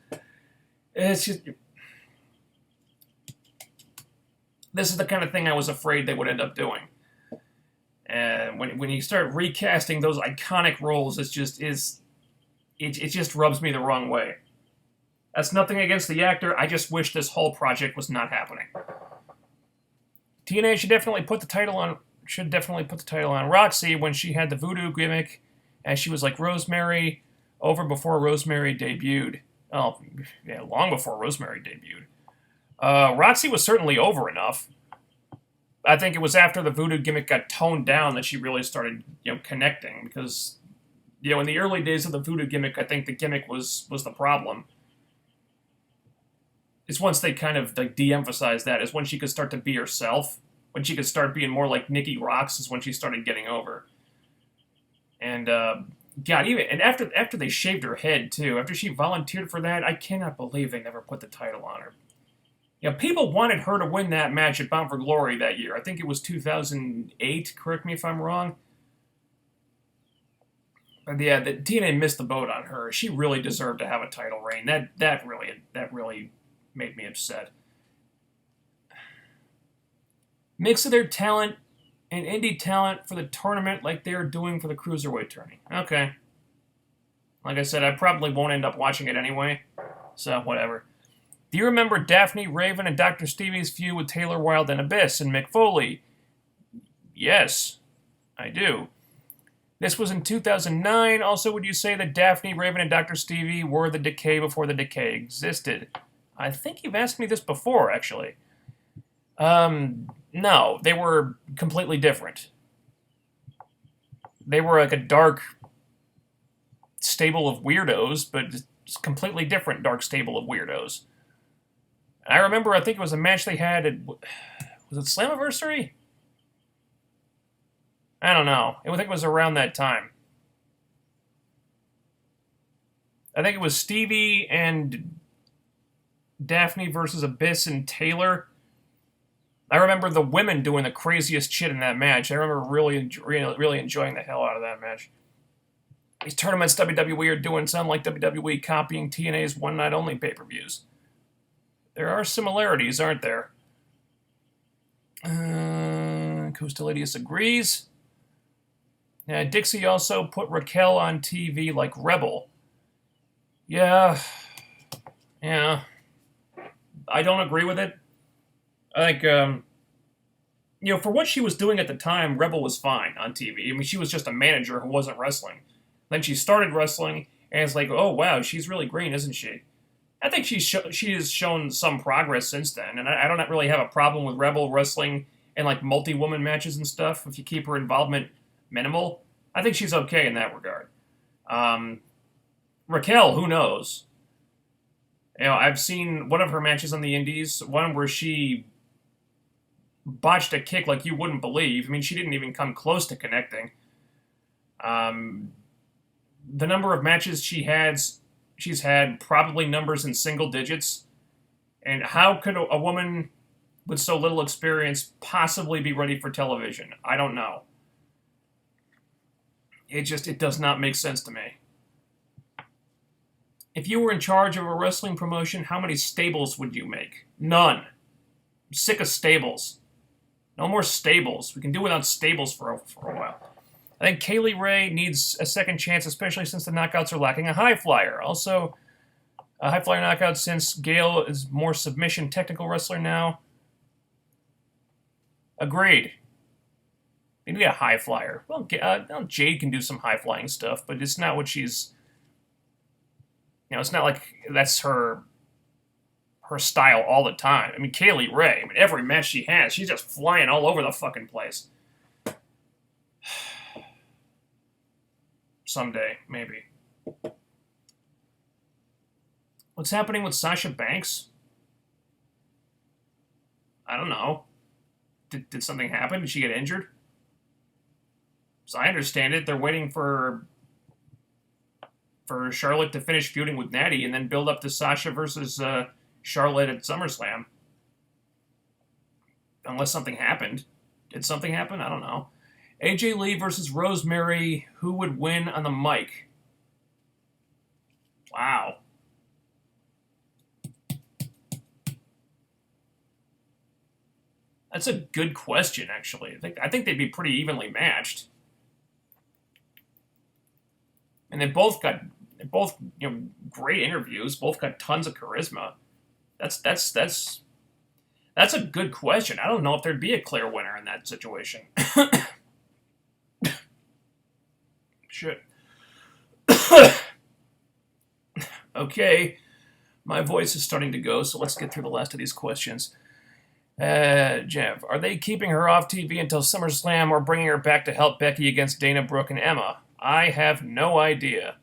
It's just, this is the kind of thing I was afraid they would end up doing. And when you start recasting those iconic roles, it just rubs me the wrong way. That's nothing against the actor. I just wish this whole project was not happening. TNA should definitely put the title on Roxy when she had the voodoo gimmick, as she was like Rosemary over before Rosemary debuted. Oh, yeah, long before Rosemary debuted. Roxy was certainly over enough. I think it was after the voodoo gimmick got toned down that she really started, connecting, because, in the early days of the voodoo gimmick, I think the gimmick was the problem. It's once they kind of like de-emphasized that, is when she could start to be herself. When she could start being more like Nikki Roxx is when she started getting over. And, God, and after they shaved her head, too, after she volunteered for that, I cannot believe they never put the title on her. People wanted her to win that match at Bound for Glory that year. I think it was 2008, correct me if I'm wrong. But yeah, the TNA missed the boat on her. She really deserved to have a title reign. That really made me upset. Mix of their talent and indie talent for the tournament like they are doing for the Cruiserweight tourney. Okay. Like I said, I probably won't end up watching it anyway, so whatever. Do you remember Daphne, Raven, and Dr. Stevie's feud with Taylor Wilde and Abyss and Mick Foley? Yes, I do. This was in 2009. Also, would you say that Daphne, Raven, and Dr. Stevie were the Decay before the Decay existed? I think you've asked me this before, actually. No, they were completely different. They were like a dark stable of weirdos, but it's completely different dark stable of weirdos. I remember, I think it was a match they had at, was it Slammiversary? I don't know. I think it was around that time. I think it was Stevie and Daphne versus Abyss and Taylor. I remember the women doing the craziest shit in that match. I remember really enjoying the hell out of that match. These tournaments WWE are doing sound like WWE copying TNA's one-night-only pay-per-views. There are similarities, aren't there? Costelidius agrees. Yeah, Dixie also put Raquel on TV like Rebel. Yeah. I don't agree with it. I think, for what she was doing at the time, Rebel was fine on TV. I mean, she was just a manager who wasn't wrestling. Then she started wrestling, and it's like, oh, wow, she's really green, isn't she? I think she has shown some progress since then, and I don't really have a problem with Rebel wrestling in, like, multi-woman matches and stuff, if you keep her involvement minimal. I think she's okay in that regard. Raquel, who knows? I've seen one of her matches on the indies, one where she botched a kick like you wouldn't believe. I mean, she didn't even come close to connecting. The number of matches she's had probably numbers in single digits. And how could a woman with so little experience possibly be ready for television? I don't know. It does not make sense to me. If you were in charge of a wrestling promotion, how many stables would you make? None. I'm sick of stables. No more stables. We can do without stables for a while. I think Kaylee Ray needs a second chance, especially since the knockouts are lacking a high flyer. Also, a high flyer knockout since Gail is more submission technical wrestler now. Agreed. They need a high flyer. Well, Jade can do some high flying stuff, but it's not what she's... it's not like that's her style all the time. I mean, Kaylee Ray, every match she has, she's just flying all over the fucking place. Someday, maybe. What's happening with Sasha Banks? I don't know. Did something happen? Did she get injured? So I understand it. They're waiting for Charlotte to finish feuding with Natty and then build up to Sasha versus Charlotte at SummerSlam. Unless something happened. Did something happen? I don't know. AJ Lee versus Rosemary. Who would win on the mic? Wow. That's a good question, actually. I think they'd be pretty evenly matched. And they both great interviews. Both got tons of charisma. That's a good question. I don't know if there'd be a clear winner in that situation. Shit. Okay, my voice is starting to go, so let's get through the last of these questions. Jeff, are they keeping her off TV until SummerSlam or bringing her back to help Becky against Dana Brooke and Emma? I have no idea.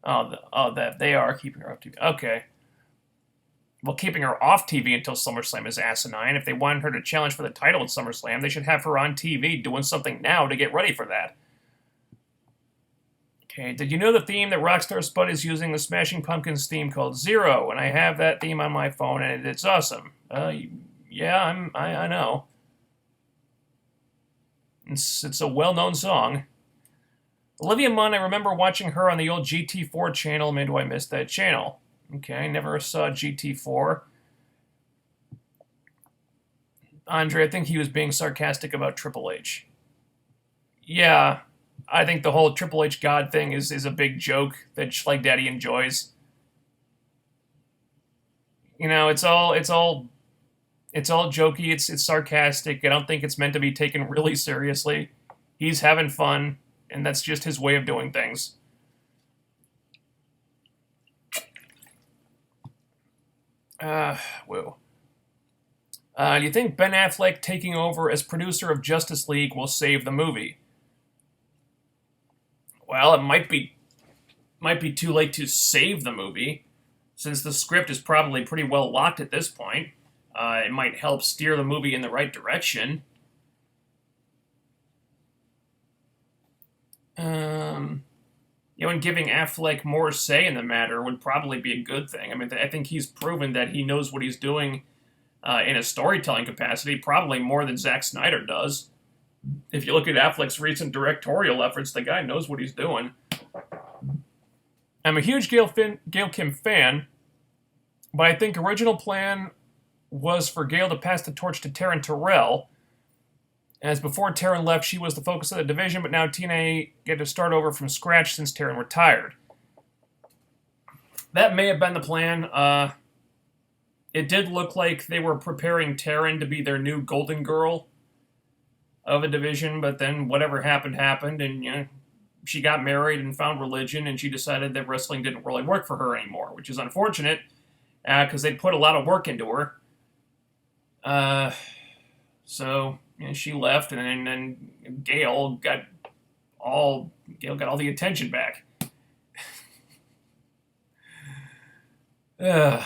That they are keeping her off TV. Okay. Well, keeping her off TV until SummerSlam is asinine. If they wanted her to challenge for the title at SummerSlam, they should have her on TV doing something now to get ready for that. Okay, did you know the theme that Rockstar Spud is using the Smashing Pumpkins theme called Zero? And I have that theme on my phone, and it's awesome. Yeah, I know. It's a well-known song. Olivia Munn, I remember watching her on the old GT4 channel. Man, do I miss that channel? Okay, never saw GT4. Andre, I think he was being sarcastic about Triple H. Yeah, I think the whole Triple H God thing is a big joke that Schleg Daddy enjoys. You know, it's all jokey. It's sarcastic. I don't think it's meant to be taken really seriously. He's having fun, and that's just his way of doing things. Whoa. Do you think Ben Affleck taking over as producer of Justice League will save the movie? Well, it might be too late to save the movie, since the script is probably pretty well locked at this point. It might help steer the movie in the right direction. And giving Affleck more say in the matter would probably be a good thing. I mean, I think he's proven that he knows what he's doing in a storytelling capacity, probably more than Zack Snyder does. If you look at Affleck's recent directorial efforts, the guy knows what he's doing. I'm a huge Gail Kim fan, but I think original plan was for Gail to pass the torch to Taryn Terrell. As before Taryn left, she was the focus of the division, but now TNA get to start over from scratch since Taryn retired. That may have been the plan. It did look like they were preparing Taryn to be their new golden girl of a division, but then whatever happened, and she got married and found religion, and she decided that wrestling didn't really work for her anymore, which is unfortunate, because they put a lot of work into her. So she left, and then Gail got all the attention back. And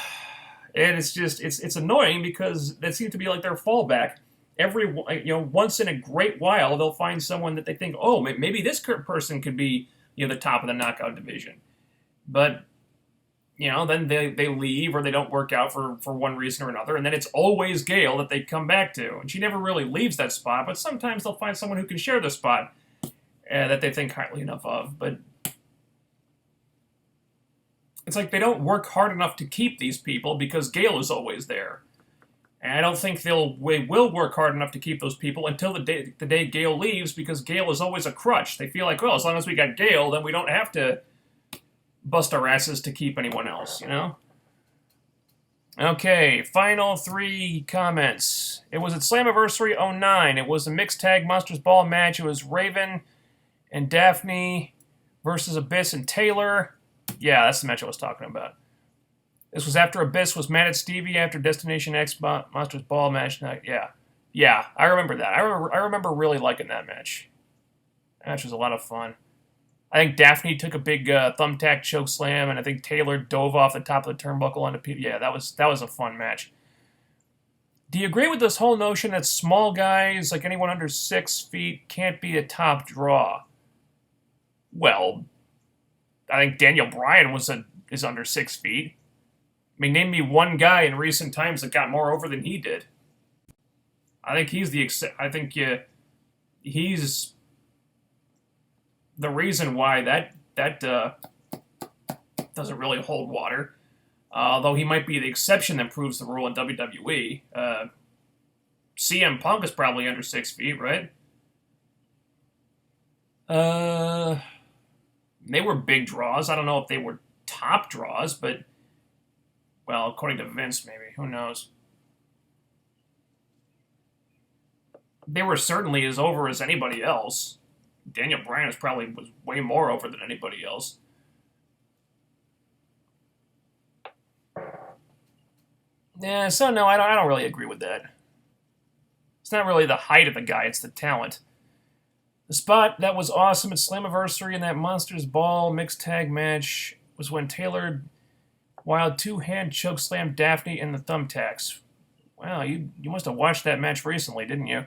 it's annoying because that seems to be like their fallback. Once in a great while, they'll find someone that they think, oh, maybe this person could be, the top of the knockout division. But, then they leave or they don't work out for one reason or another, and then it's always Gail that they come back to. And she never really leaves that spot, but sometimes they'll find someone who can share the spot that they think highly enough of. But it's like they don't work hard enough to keep these people because Gail is always there. And I don't think they will work hard enough to keep those people until the day Gail leaves, because Gail is always a crutch. They feel like, well, as long as we got Gail, then we don't have to bust our asses to keep anyone else, Okay, final 3 comments. It was at Slammiversary 09. It was a mixed tag Monsters Ball match. It was Raven and Daphne versus Abyss and Taylor. Yeah, that's the match I was talking about. This was after Abyss was mad at Stevie after Destination X Monsters Ball match night. Yeah, I remember that. I remember really liking that match. That match was a lot of fun. I think Daphne took a big thumbtack choke slam, and I think Taylor dove off the top of the turnbuckle onto Pete. Yeah, that was a fun match. Do you agree with this whole notion that small guys, like anyone under 6 feet, can't be a top draw? Well, I think Daniel Bryan is under 6 feet. I mean, name me one guy in recent times that got more over than he did. I think he's he's the reason why that doesn't really hold water. Although he might be the exception that proves the rule in WWE. CM Punk is probably under 6 feet, right? They were big draws. I don't know if they were top draws, but, well, according to Vince, maybe. Who knows? They were certainly as over as anybody else. Daniel Bryan was way more over than anybody else. Yeah, so no, I don't really agree with that. It's not really the height of the guy, it's the talent. The spot that was awesome at Slammiversary in that Monsters Ball mixed tag match was when Taylor Wilde two-hand chokeslammed Daphne in the thumbtacks. Wow, you must have watched that match recently, didn't you?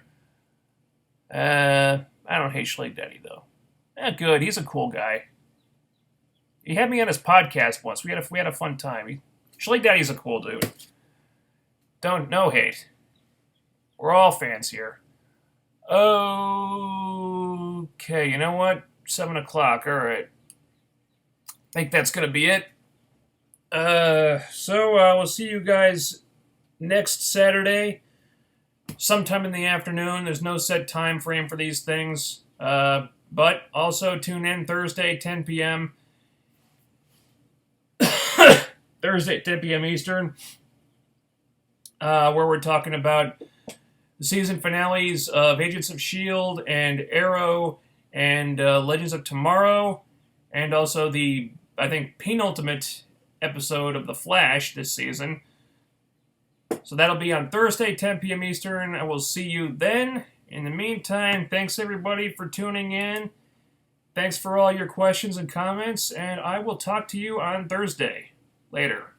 I don't hate Schleg Daddy, though. Good, he's a cool guy. He had me on his podcast once. We had a fun time. Schleg Daddy's a cool dude. No hate. We're all fans here. Okay, you know what? 7 o'clock, alright. I think that's gonna be it. So we'll see you guys next Saturday, sometime in the afternoon. There's no set time frame for these things. But also tune in Thursday, 10 p.m. Thursday, 10 p.m. Eastern. Where we're talking about the season finales of Agents of S.H.I.E.L.D. and Arrow and Legends of Tomorrow, and also the, I think, penultimate episode of The Flash this season. So that'll be on Thursday, 10 p.m. Eastern. I will see you then. In the meantime, thanks everybody for tuning in. Thanks for all your questions and comments, and I will talk to you on Thursday. Later.